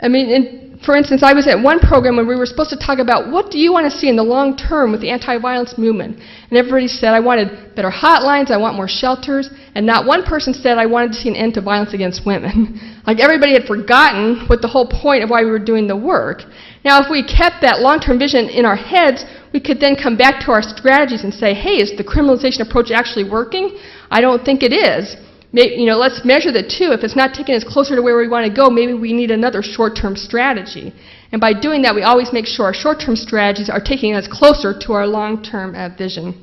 I mean, for instance, I was at one program when we were supposed to talk about what do you want to see in the long term with the anti-violence movement. And everybody said, I wanted better hotlines, I want more shelters, and not one person said I wanted to see an end to violence against women. Like everybody had forgotten what the whole point of why we were doing the work. Now, if we kept that long-term vision in our heads, we could then come back to our strategies and say, hey, is the criminalization approach actually working? I don't think it is. Maybe, let's measure the two. If it's not taking us closer to where we want to go, maybe we need another short-term strategy. And by doing that, we always make sure our short-term strategies are taking us closer to our long-term vision.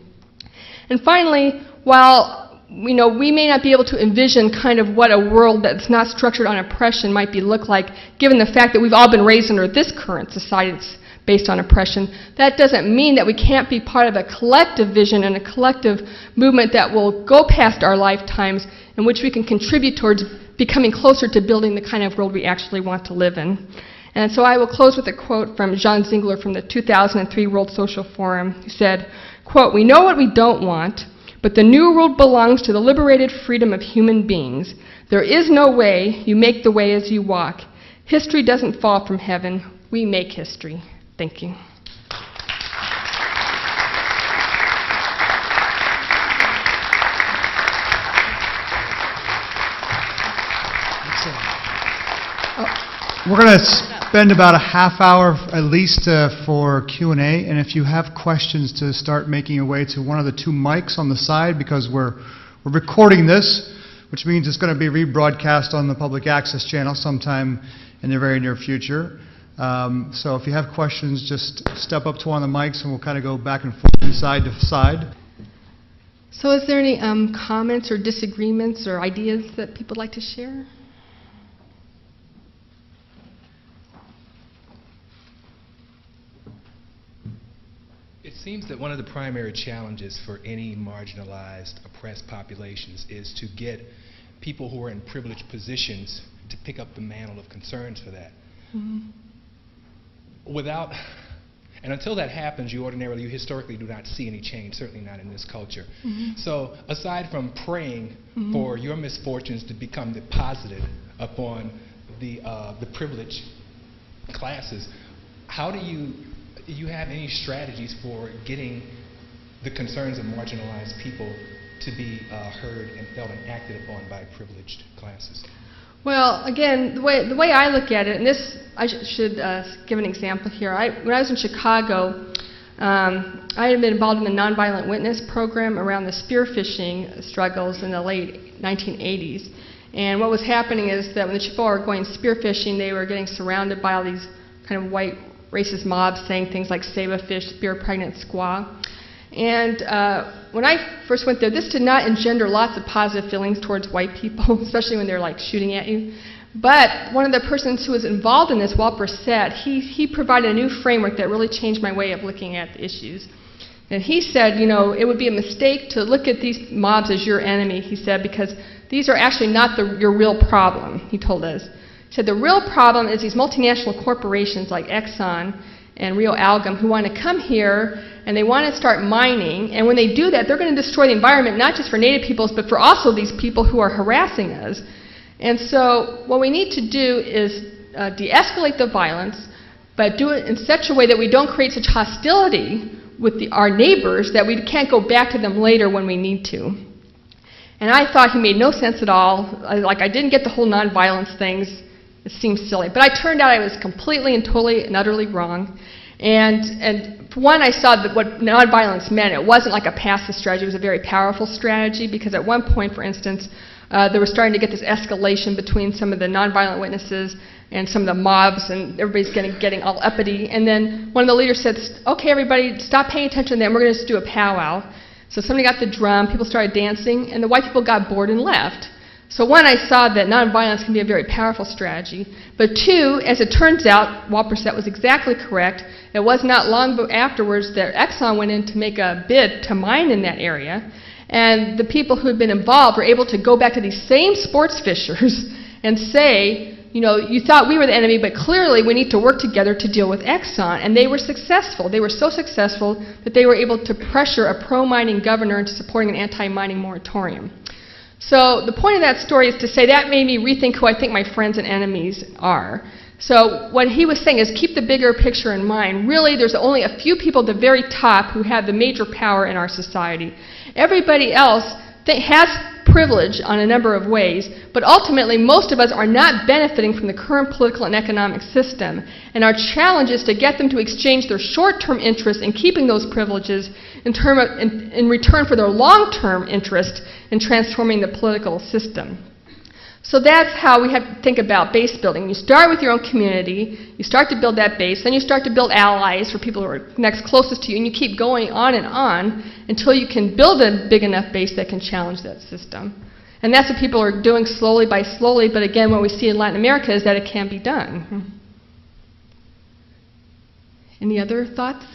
And finally, while we may not be able to envision kind of what a world that's not structured on oppression might look like, given the fact that we've all been raised under this current society that's based on oppression, that doesn't mean that we can't be part of a collective vision and a collective movement that will go past our lifetimes in which we can contribute towards becoming closer to building the kind of world we actually want to live in. And so I will close with a quote from Jean Ziegler from the 2003 World Social Forum, who said, quote, "We know what we don't want, but the new world belongs to the liberated freedom of human beings. There is no way, you make the way as you walk. History doesn't fall from heaven, we make history." Thank you. We're going to spend about a half hour at least for Q&A, and if you have questions, to start making your way to one of the two mics on the side, because we're recording this, which means it's going to be rebroadcast on the public access channel sometime in the very near future. So if you have questions, just step up to one of the mics and we'll kind of go back and forth from side to side. So is there any comments or disagreements or ideas that people would like to share? It seems that one of the primary challenges for any marginalized, oppressed populations is to get people who are in privileged positions to pick up the mantle of concerns for that. Mm-hmm. And until that happens, you historically do not see any change, certainly not in this culture. Mm-hmm. So aside from praying mm-hmm. for your misfortunes to become deposited upon the privileged classes, how do you have any strategies for getting the concerns of marginalized people to be heard and felt and acted upon by privileged classes? Well, again, the way I look at it, and this I should give an example here. When I was in Chicago, I had been involved in the Nonviolent Witness program around the spearfishing struggles in the late 1980s. And what was happening is that when the people were going spearfishing, they were getting surrounded by all these kind of white racist mobs saying things like "save a fish, spear a pregnant squaw." And when I first went there, this did not engender lots of positive feelings towards white people, especially when they're like shooting at you. But one of the persons who was involved in this, Walter said, he provided a new framework that really changed my way of looking at the issues. And he said, you know, it would be a mistake to look at these mobs as your enemy, he said, because these are actually not your real problem, he told us. He said the real problem is these multinational corporations like Exxon and Rio Algam who want to come here and they want to start mining, and when they do that, they're going to destroy the environment, not just for Native peoples, but for also these people who are harassing us. And so what we need to do is de-escalate the violence, but do it in such a way that we don't create such hostility with our neighbors that we can't go back to them later when we need to. And I thought he made no sense at all. I didn't get the whole nonviolence things. It seemed silly. But I turned out I was completely and totally and utterly wrong. And for one, I saw that what nonviolence meant. It wasn't like a passive strategy. It was a very powerful strategy, because at one point, for instance, they were starting to get this escalation between some of the nonviolent witnesses and some of the mobs, and everybody's getting all uppity. And then one of the leaders said, "Okay, everybody, stop paying attention to them. We're going to just do a powwow." So somebody got the drum, people started dancing, and the white people got bored and left. So one, I saw that nonviolence can be a very powerful strategy. But two, as it turns out, Walter was exactly correct. It was not long afterwards that Exxon went in to make a bid to mine in that area. And the people who had been involved were able to go back to these same sports fishers and say, you know, you thought we were the enemy, but clearly we need to work together to deal with Exxon. And they were successful. They were so successful that they were able to pressure a pro-mining governor into supporting an anti-mining moratorium. So the point of that story is to say that made me rethink who I think my friends and enemies are. So what he was saying is keep the bigger picture in mind. Really, there's only a few people at the very top who have the major power in our society. Everybody else has privilege on a number of ways, but ultimately most of us are not benefiting from the current political and economic system. And our challenge is to get them to exchange their short-term interest in keeping those privileges in return for their long-term interest in transforming the political system. So that's how we have to think about base building. You start with your own community, you start to build that base, then you start to build allies for people who are next closest to you, and you keep going on and on until you can build a big enough base that can challenge that system. And that's what people are doing slowly by slowly, but again, what we see in Latin America is that it can be done. Any other thoughts?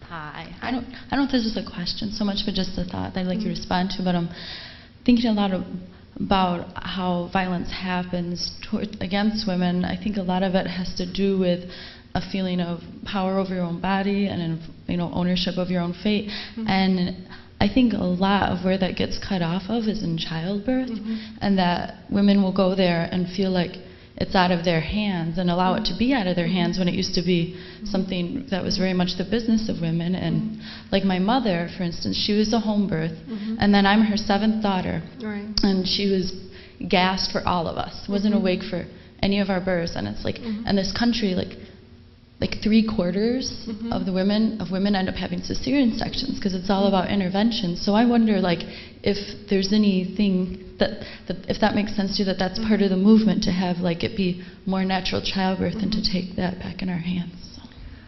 Hi. I don't know if this is a question so much, but just a thought that I'd like you to respond to. But I'm thinking a lot about how violence happens against women. I think a lot of it has to do with a feeling of power over your own body and ownership of your own fate. Mm-hmm. And I think a lot of where that gets cut off of is in childbirth, mm-hmm. and that women will go there and feel like it's out of their hands and allow it to be out of their hands when it used to be something that was very much the business of women. And like my mother, for instance, she was a home birth, and then I'm her 7th daughter, and she was gassed for all of us, wasn't awake for any of our births. And it's like, in this country, like 3/4 of the women end up having cesarean sections because it's all about intervention. So I wonder, like, if there's anything that if that makes sense to you, that's part of the movement, to have like it be more natural childbirth and to take that back in our hands. So.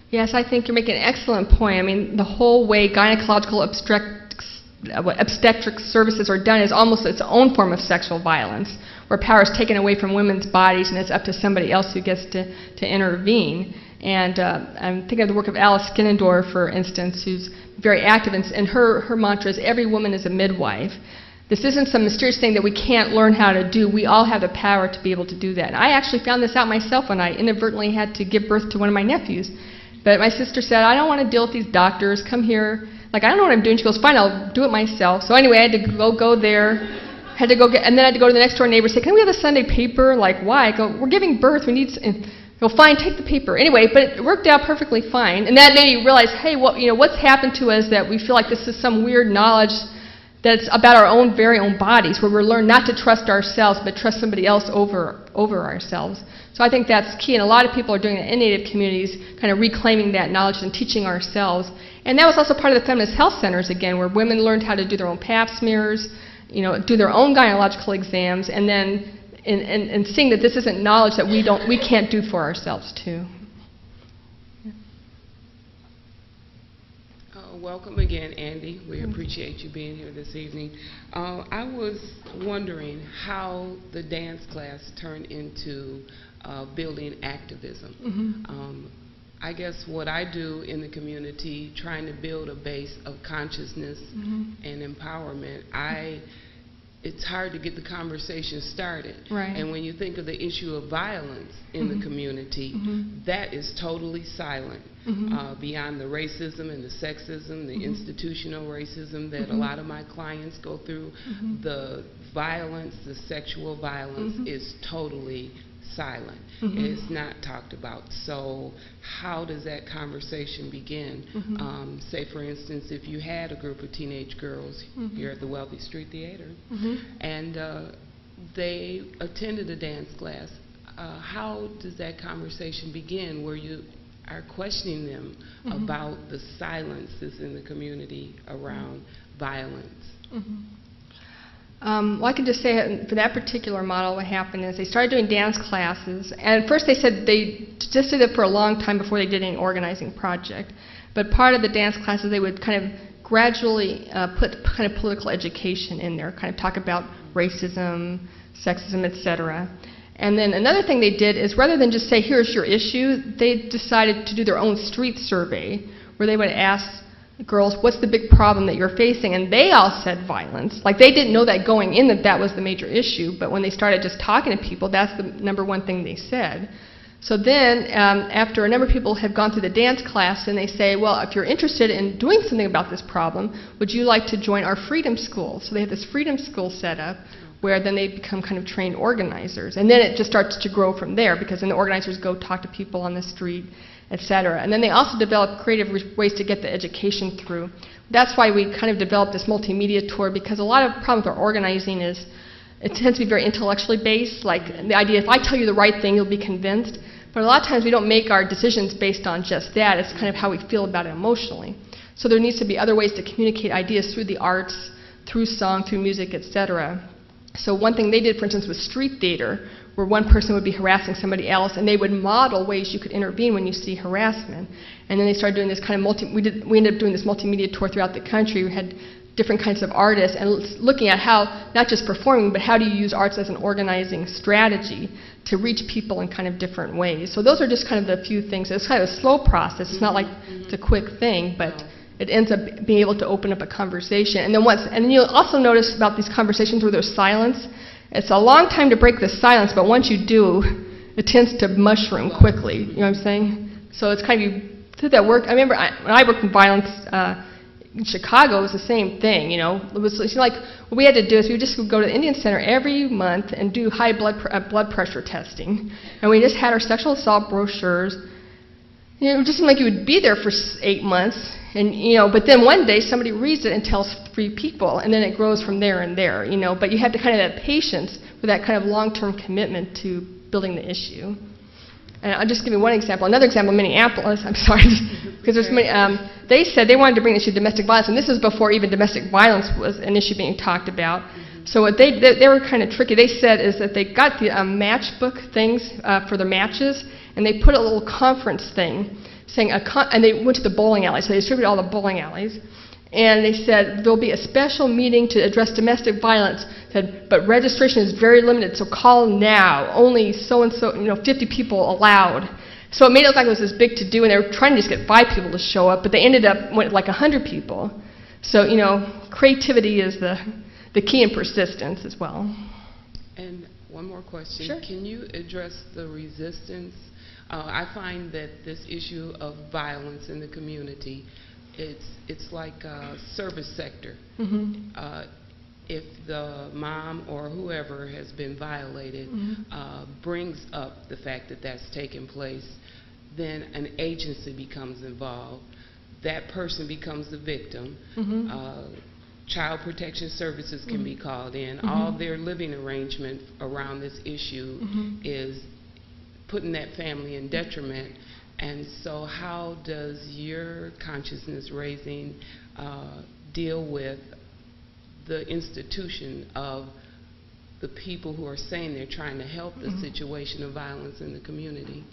Yes, I think you're making an excellent point. I mean, the whole way gynecological obstetric services are done is almost its own form of sexual violence, where power is taken away from women's bodies and it's up to somebody else who gets to intervene. And I'm thinking of the work of Alice Skinnendorf, for instance, who's very active, and her mantra is, every woman is a midwife. This isn't some mysterious thing that we can't learn how to do. We all have the power to be able to do that. And I actually found this out myself when I inadvertently had to give birth to one of my nephews. But my sister said, I don't want to deal with these doctors. Come here. Like, I don't know what I'm doing. She goes, fine, I'll do it myself. So anyway, I had to go there. And then I had to go to the next door neighbor and say, can we have the Sunday paper? Like, why? I go, we're giving birth. We need... Go, fine, take the paper. Anyway, but it worked out perfectly fine. And that made me realize, hey, what's happened to us that we feel like this is some weird knowledge that's about our own very own bodies, where we're learned not to trust ourselves, but trust somebody else over ourselves. So I think that's key, and a lot of people are doing it in Native communities, kind of reclaiming that knowledge and teaching ourselves. And that was also part of the feminist health centers, again, where women learned how to do their own pap smears, do their own gynecological exams, and then and seeing that this isn't knowledge that we can't do for ourselves too. Welcome again, Andy. We appreciate you being here this evening. I was wondering how the dance class turned into building activism. I guess what I do in the community, trying to build a base of consciousness and empowerment, it's hard to get the conversation started. Right. And when you think of the issue of violence in the community, that is totally silent. Beyond the racism and the sexism, the institutional racism that a lot of my clients go through, the violence, the sexual violence is totally silent. It's not talked about. So how does that conversation begin? Say, for instance, if you had a group of teenage girls here at the Wealthy Street Theater, and they attended a dance class, how does that conversation begin, where you are questioning them about the silences in the community around violence? Well, I can just say for that particular model, what happened is they started doing dance classes, and at first they said they just did it for a long time before they did any organizing project. But part of the dance classes, they would kind of gradually put kind of political education in there, kind of talk about racism, sexism, etc. And then another thing they did is, rather than just say, here's your issue, they decided to do their own street survey, where they would ask girls, what's the big problem that you're facing? And they all said violence. Like, they didn't know that going in that was the major issue, but when they started just talking to people, that's the #1 thing they said. So then, after a number of people have gone through the dance class, and they say, well, if you're interested in doing something about this problem, would you like to join our Freedom School? So they have this Freedom School set up, where then they become kind of trained organizers. And then it just starts to grow from there, because then the organizers go talk to people on the street, etc. And then they also develop creative ways to get the education through. That's why we kind of developed this multimedia tour, because a lot of the problem with our organizing is it tends to be very intellectually based, like the idea, if I tell you the right thing, you'll be convinced. But a lot of times we don't make our decisions based on just that. It's kind of how we feel about it emotionally. So there needs to be other ways to communicate ideas through the arts, through song, through music, etc. So one thing they did, for instance, was street theater, where one person would be harassing somebody else, and they would model ways you could intervene when you see harassment. And then they started doing this kind of we ended up doing this multimedia tour throughout the country. We had different kinds of artists, and looking at how, not just performing, but how do you use arts as an organizing strategy to reach people in kind of different ways. So those are just kind of the few things. It's kind of a slow process. It's not like it's a quick thing, but it ends up being able to open up a conversation. And then you'll also notice about these conversations where there's silence. It's a long time to break the silence, but once you do, it tends to mushroom quickly. You know what I'm saying? So it's kind of, you through that work. I remember when I worked in violence, in Chicago, it was the same thing, you know. It was like, what we had to do is we just would go to the Indian Center every month and do high blood pressure testing. And we just had our sexual assault brochures. You know, it just seemed like you would be there for 8 months, and you know, but then one day somebody reads it and tells 3 people, and then it grows from there and there, you know. But you have to kind of have patience with that kind of long-term commitment to building the issue. And I'll just give you one example. Another example, Minneapolis, I'm sorry, because there's many, they said they wanted to bring the issue of domestic violence, and this is before even domestic violence was an issue being talked about. So what they were kind of tricky. They said is that they got the matchbook things for their matches, and they put a little conference thing saying, and they went to the bowling alley, so they distributed all the bowling alleys. And they said there'll be a special meeting to address domestic violence, but registration is very limited, so call now. Only so-and-so, you know, 50 people allowed. So it made it look like it was this big to-do, and they were trying to just get 5 people to show up, but they ended up with like 100 people. So, you know, creativity is the key, and persistence as well. And one more question. Sure. Can you address the resistance? I find that this issue of violence in the community, it's like a service sector. Mm-hmm. If the mom or whoever has been violated brings up the fact that that's taken place, then an agency becomes involved. That person becomes the victim. Child Protection Services can be called in. All their living arrangement around this issue is putting that family in detriment. And so how does your consciousness raising deal with the institution of the people who are saying they're trying to help the situation of violence in the community?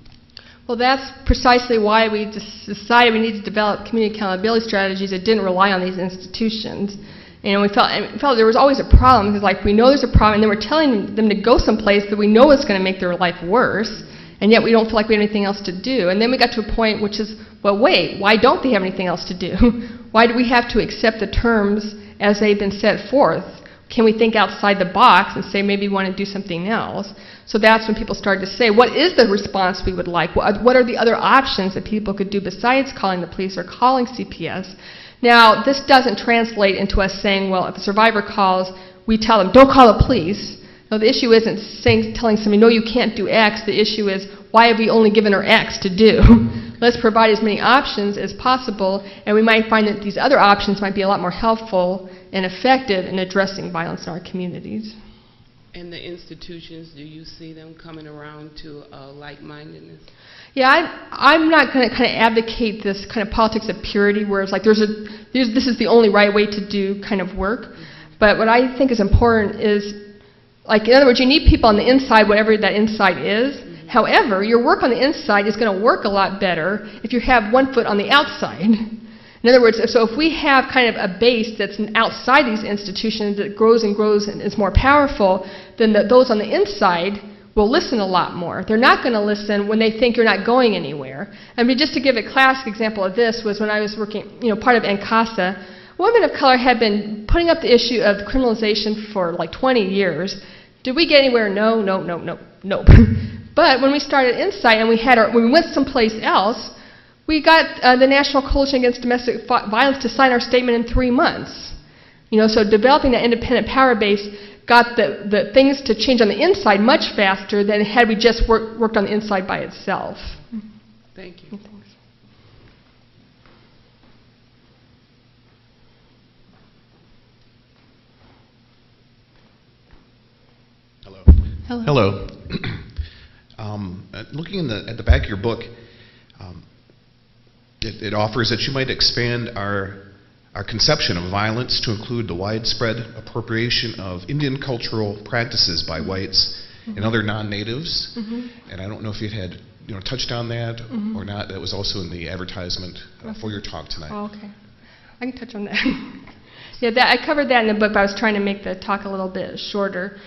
Well, that's precisely why we decided we need to develop community accountability strategies that didn't rely on these institutions. And we felt there was always a problem, because like we know there's a problem, and then we're telling them to go someplace that we know is going to make their life worse, and yet we don't feel like we have anything else to do. And then we got to a point which is, well, wait, why don't they have anything else to do? Why do we have to accept the terms as they've been set forth? Can we think outside the box and say maybe we want to do something else? So that's when people started to say, what is the response we would like? What are the other options that people could do besides calling the police or calling CPS? Now, this doesn't translate into us saying, well, if a survivor calls, we tell them, don't call the police. No, the issue isn't telling somebody, no, you can't do X. The issue is, why have we only given her X to do? Let's provide as many options as possible, and we might find that these other options might be a lot more helpful and effective in addressing violence in our communities. And the institutions, do you see them coming around to like-mindedness? Yeah, I'm not going to kind of advocate this kind of politics of purity, where it's like this is the only right way to do kind of work. But what I think is important is, like, in other words, you need people on the inside, whatever that inside is. However, your work on the inside is going to work a lot better if you have one foot on the outside. In other words, so if we have kind of a base that's outside these institutions that grows and grows and is more powerful, then those on the inside will listen a lot more. They're not going to listen when they think you're not going anywhere. I mean, just to give a classic example of this was when I was working, you know, part of NCASA, women of color had been putting up the issue of criminalization for like 20 years. Did we get anywhere? No, no, no, no, no. But when we started Insight and when we went someplace else, we got the National Coalition Against Domestic Violence to sign our statement in 3 months. You know, so developing that independent power base got the things to change on the inside much faster than had we just worked on the inside by itself. Thank you. Thanks. Hello. Hello. Hello. Looking at the back of your book, it offers that you might expand our conception of violence to include the widespread appropriation of Indian cultural practices by whites and other non-natives. And I don't know if you had touched on that or not. That was also in the advertisement for your talk tonight. Oh, okay. I can touch on that. Yeah, I covered that in the book, but I was trying to make the talk a little bit shorter.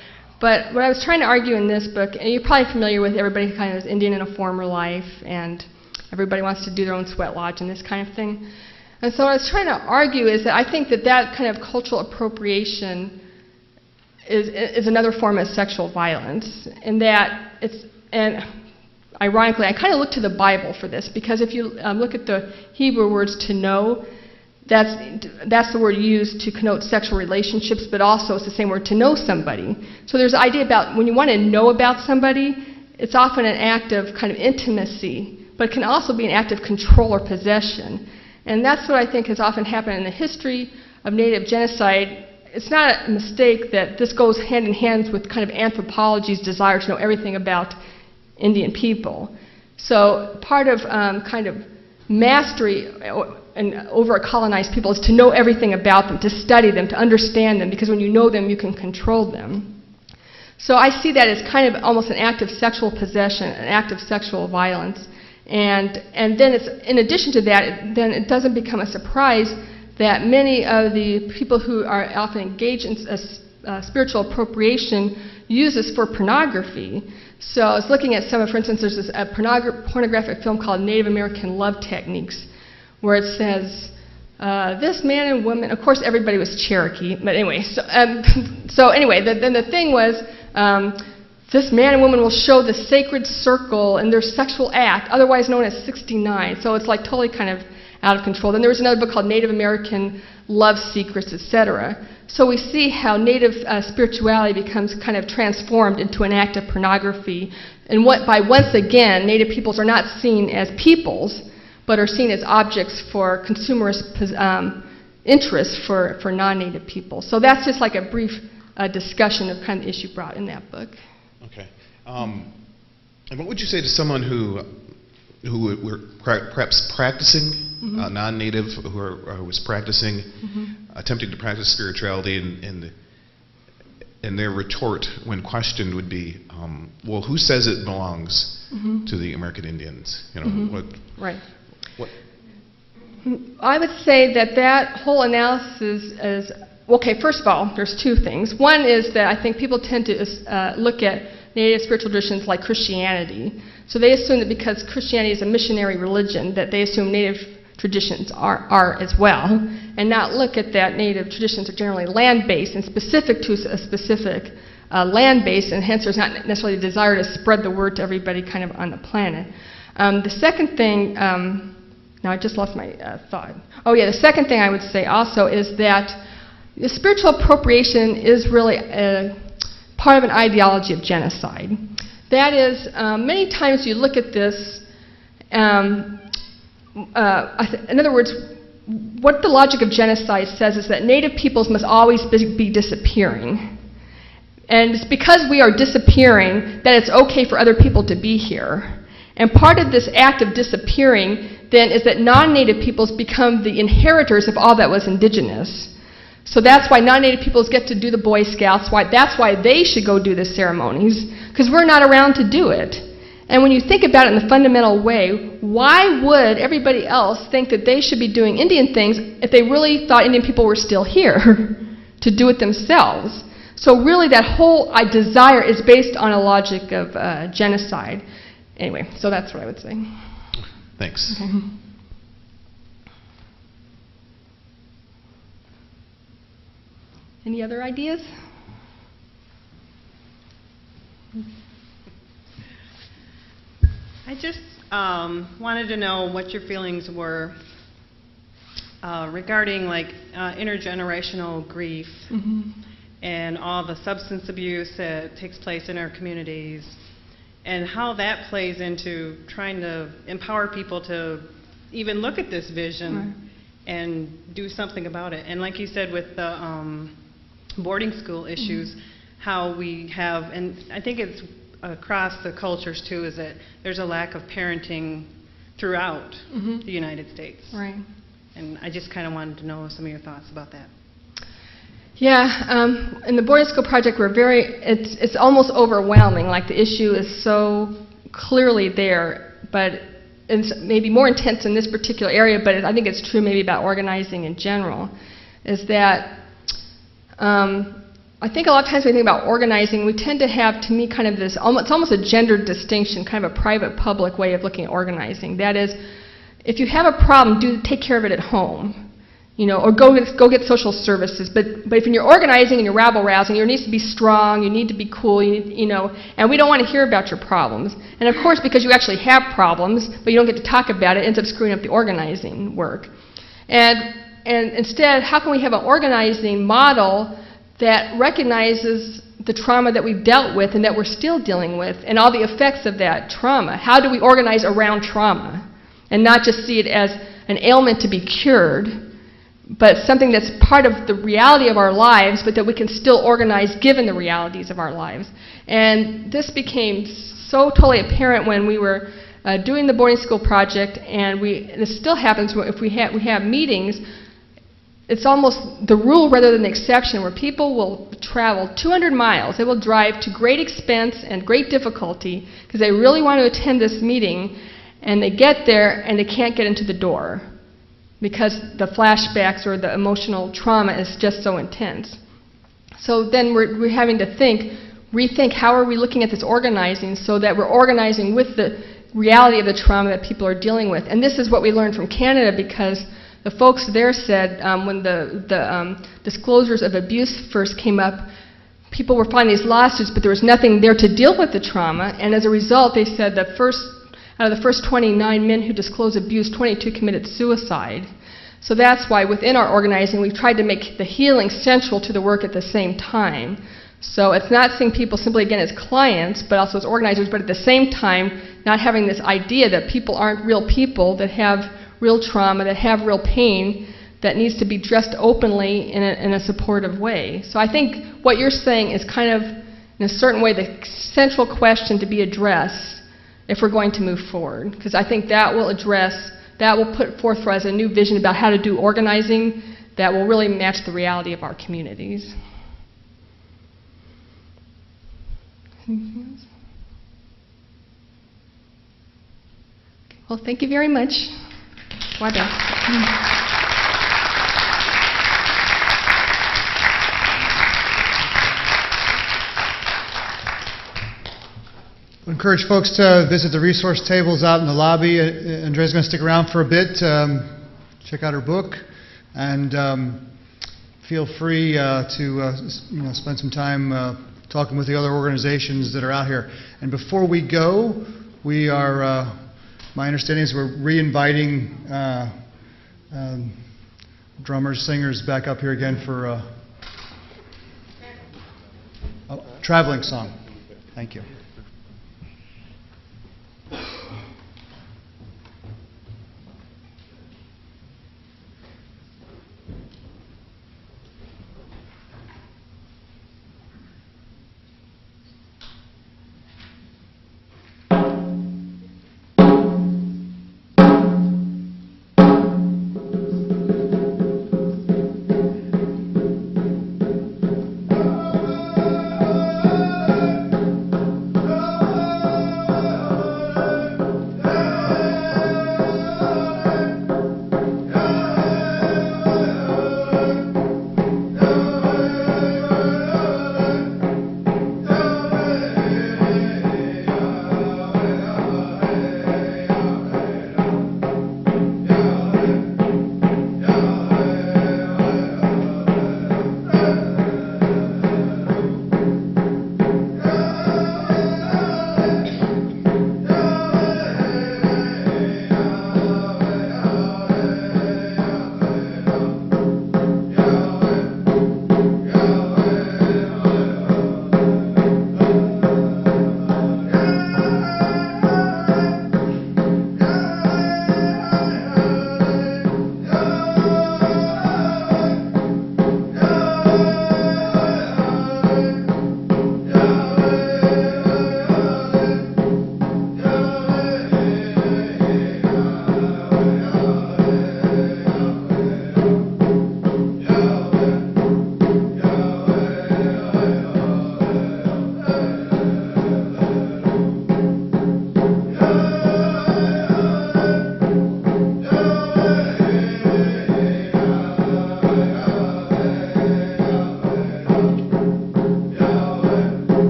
But what I was trying to argue in this book, and you're probably familiar with everybody who kind of is Indian in a former life, and everybody wants to do their own sweat lodge and this kind of thing. And so what I was trying to argue is that I think that kind of cultural appropriation is another form of sexual violence, and that and ironically, I kind of look to the Bible for this, because if you look at the Hebrew words to know, that's the word used to connote sexual relationships, but also it's the same word to know somebody. So there's the idea about when you want to know about somebody, it's often an act of kind of intimacy, but it can also be an act of control or possession. And that's what I think has often happened in the history of Native genocide. It's not a mistake that this goes hand in hand with kind of anthropology's desire to know everything about Indian people. So part of kind of mastery and over a colonized people is to know everything about them, to study them, to understand them, because when you know them, you can control them. So I see that as kind of almost an act of sexual possession, an act of sexual violence. And then it's, in addition to that, then it doesn't become a surprise that many of the people who are often engaged in spiritual appropriation use this for pornography. So I was looking at some, for instance, there's this pornographic film called Native American Love Techniques, where it says, this man and woman, of course everybody was Cherokee, but anyway, so anyway, then the thing was, this man and woman will show the sacred circle in their sexual act, otherwise known as 69, so it's like totally kind of out of control. Then there was another book called Native American Love Secrets, etc. So we see how Native spirituality becomes kind of transformed into an act of pornography, and by once again, Native peoples are not seen as peoples, but are seen as objects for consumerist interest for non-Native people. So that's just like a brief discussion of kind of the issue brought in that book. Okay. And what would you say to someone who were perhaps practicing, non-Native, who was practicing, attempting to practice spirituality, and their retort when questioned would be, well, who says it belongs to the American Indians? You know, Right. What? I would say that whole analysis is, okay, first of all, there's two things. One is that I think people tend to look at Native spiritual traditions like Christianity. So they assume that because Christianity is a missionary religion, that they assume Native traditions are as well, and not look at that Native traditions are generally land-based and specific to a specific land base, and hence there's not necessarily a desire to spread the word to everybody kind of on the planet. The second thing, now I just lost my thought. Oh yeah, the second thing I would say also is that the spiritual appropriation is really part of an ideology of genocide. That is, many times you look at this, in other words, what the logic of genocide says is that Native peoples must always be disappearing. And it's because we are disappearing that it's okay for other people to be here. And part of this act of disappearing then is that non-Native peoples become the inheritors of all that was indigenous. So that's why non-Native peoples get to do the Boy Scouts. That's why they should go do the ceremonies, because we're not around to do it. And when you think about it in the fundamental way, why would everybody else think that they should be doing Indian things if they really thought Indian people were still here to do it themselves? So really that whole desire is based on a logic of genocide. Anyway, so that's what I would say. Thanks. Okay. Any other ideas? I just wanted to know what your feelings were regarding like intergenerational grief and all the substance abuse that takes place in our communities, and how that plays into trying to empower people to even look at this vision and do something about it. And like you said with the boarding school issues, how we have, and I think it's across the cultures too, is that there's a lack of parenting throughout the United States. Right. And I just kind of wanted to know some of your thoughts about that. Yeah, in the boarding school project, it's almost overwhelming. Like the issue is so clearly there, but it's maybe more intense in this particular area, but I think it's true maybe about organizing in general, is that I think a lot of times when we think about organizing, we tend to have, to me, kind of this, it's almost a gendered distinction, kind of a private-public way of looking at organizing. That is, if you have a problem, take care of it at home. You know, or go get social services. But if you're organizing and you're rabble-rousing, you need to be strong, you need to be cool, you know, and we don't want to hear about your problems. And of course, because you actually have problems, but you don't get to talk about it, it ends up screwing up the organizing work. And and instead, how can we have an organizing model that recognizes the trauma that we've dealt with and that we're still dealing with and all the effects of that trauma? How do we organize around trauma and not just see it as an ailment to be cured, but something that's part of the reality of our lives, but that we can still organize given the realities of our lives? And this became so totally apparent when we were doing the boarding school project, and this still happens if we have meetings. It's almost the rule rather than the exception, where people will travel 200 miles. They will drive to great expense and great difficulty because they really want to attend this meeting, and they get there and they can't get into the door because the flashbacks or the emotional trauma is just so intense. So then we're having to rethink how are we looking at this organizing so that we're organizing with the reality of the trauma that people are dealing with. And this is what we learned from Canada, because the folks there said when the disclosures of abuse first came up, people were filing these lawsuits, but there was nothing there to deal with the trauma. And as a result, they said that out of the first 29 men who disclosed abuse, 22 committed suicide. So that's why within our organizing, we've tried to make the healing central to the work at the same time. So it's not seeing people simply, again, as clients, but also as organizers, but at the same time, not having this idea that people aren't real people, that have real trauma, that have real pain, that needs to be addressed openly in a supportive way. So I think what you're saying is kind of, in a certain way, the central question to be addressed if we're going to move forward. Because I think that will put forth for us a new vision about how to do organizing that will really match the reality of our communities. Anything else? Well, thank you very much. I encourage folks to visit the resource tables out in the lobby. Andrea's going to stick around for a bit, check out her book, and feel free to spend some time talking with the other organizations that are out here. And before we go, we are, my understanding is we're re-inviting drummers, singers back up here again for a traveling song. Thank you.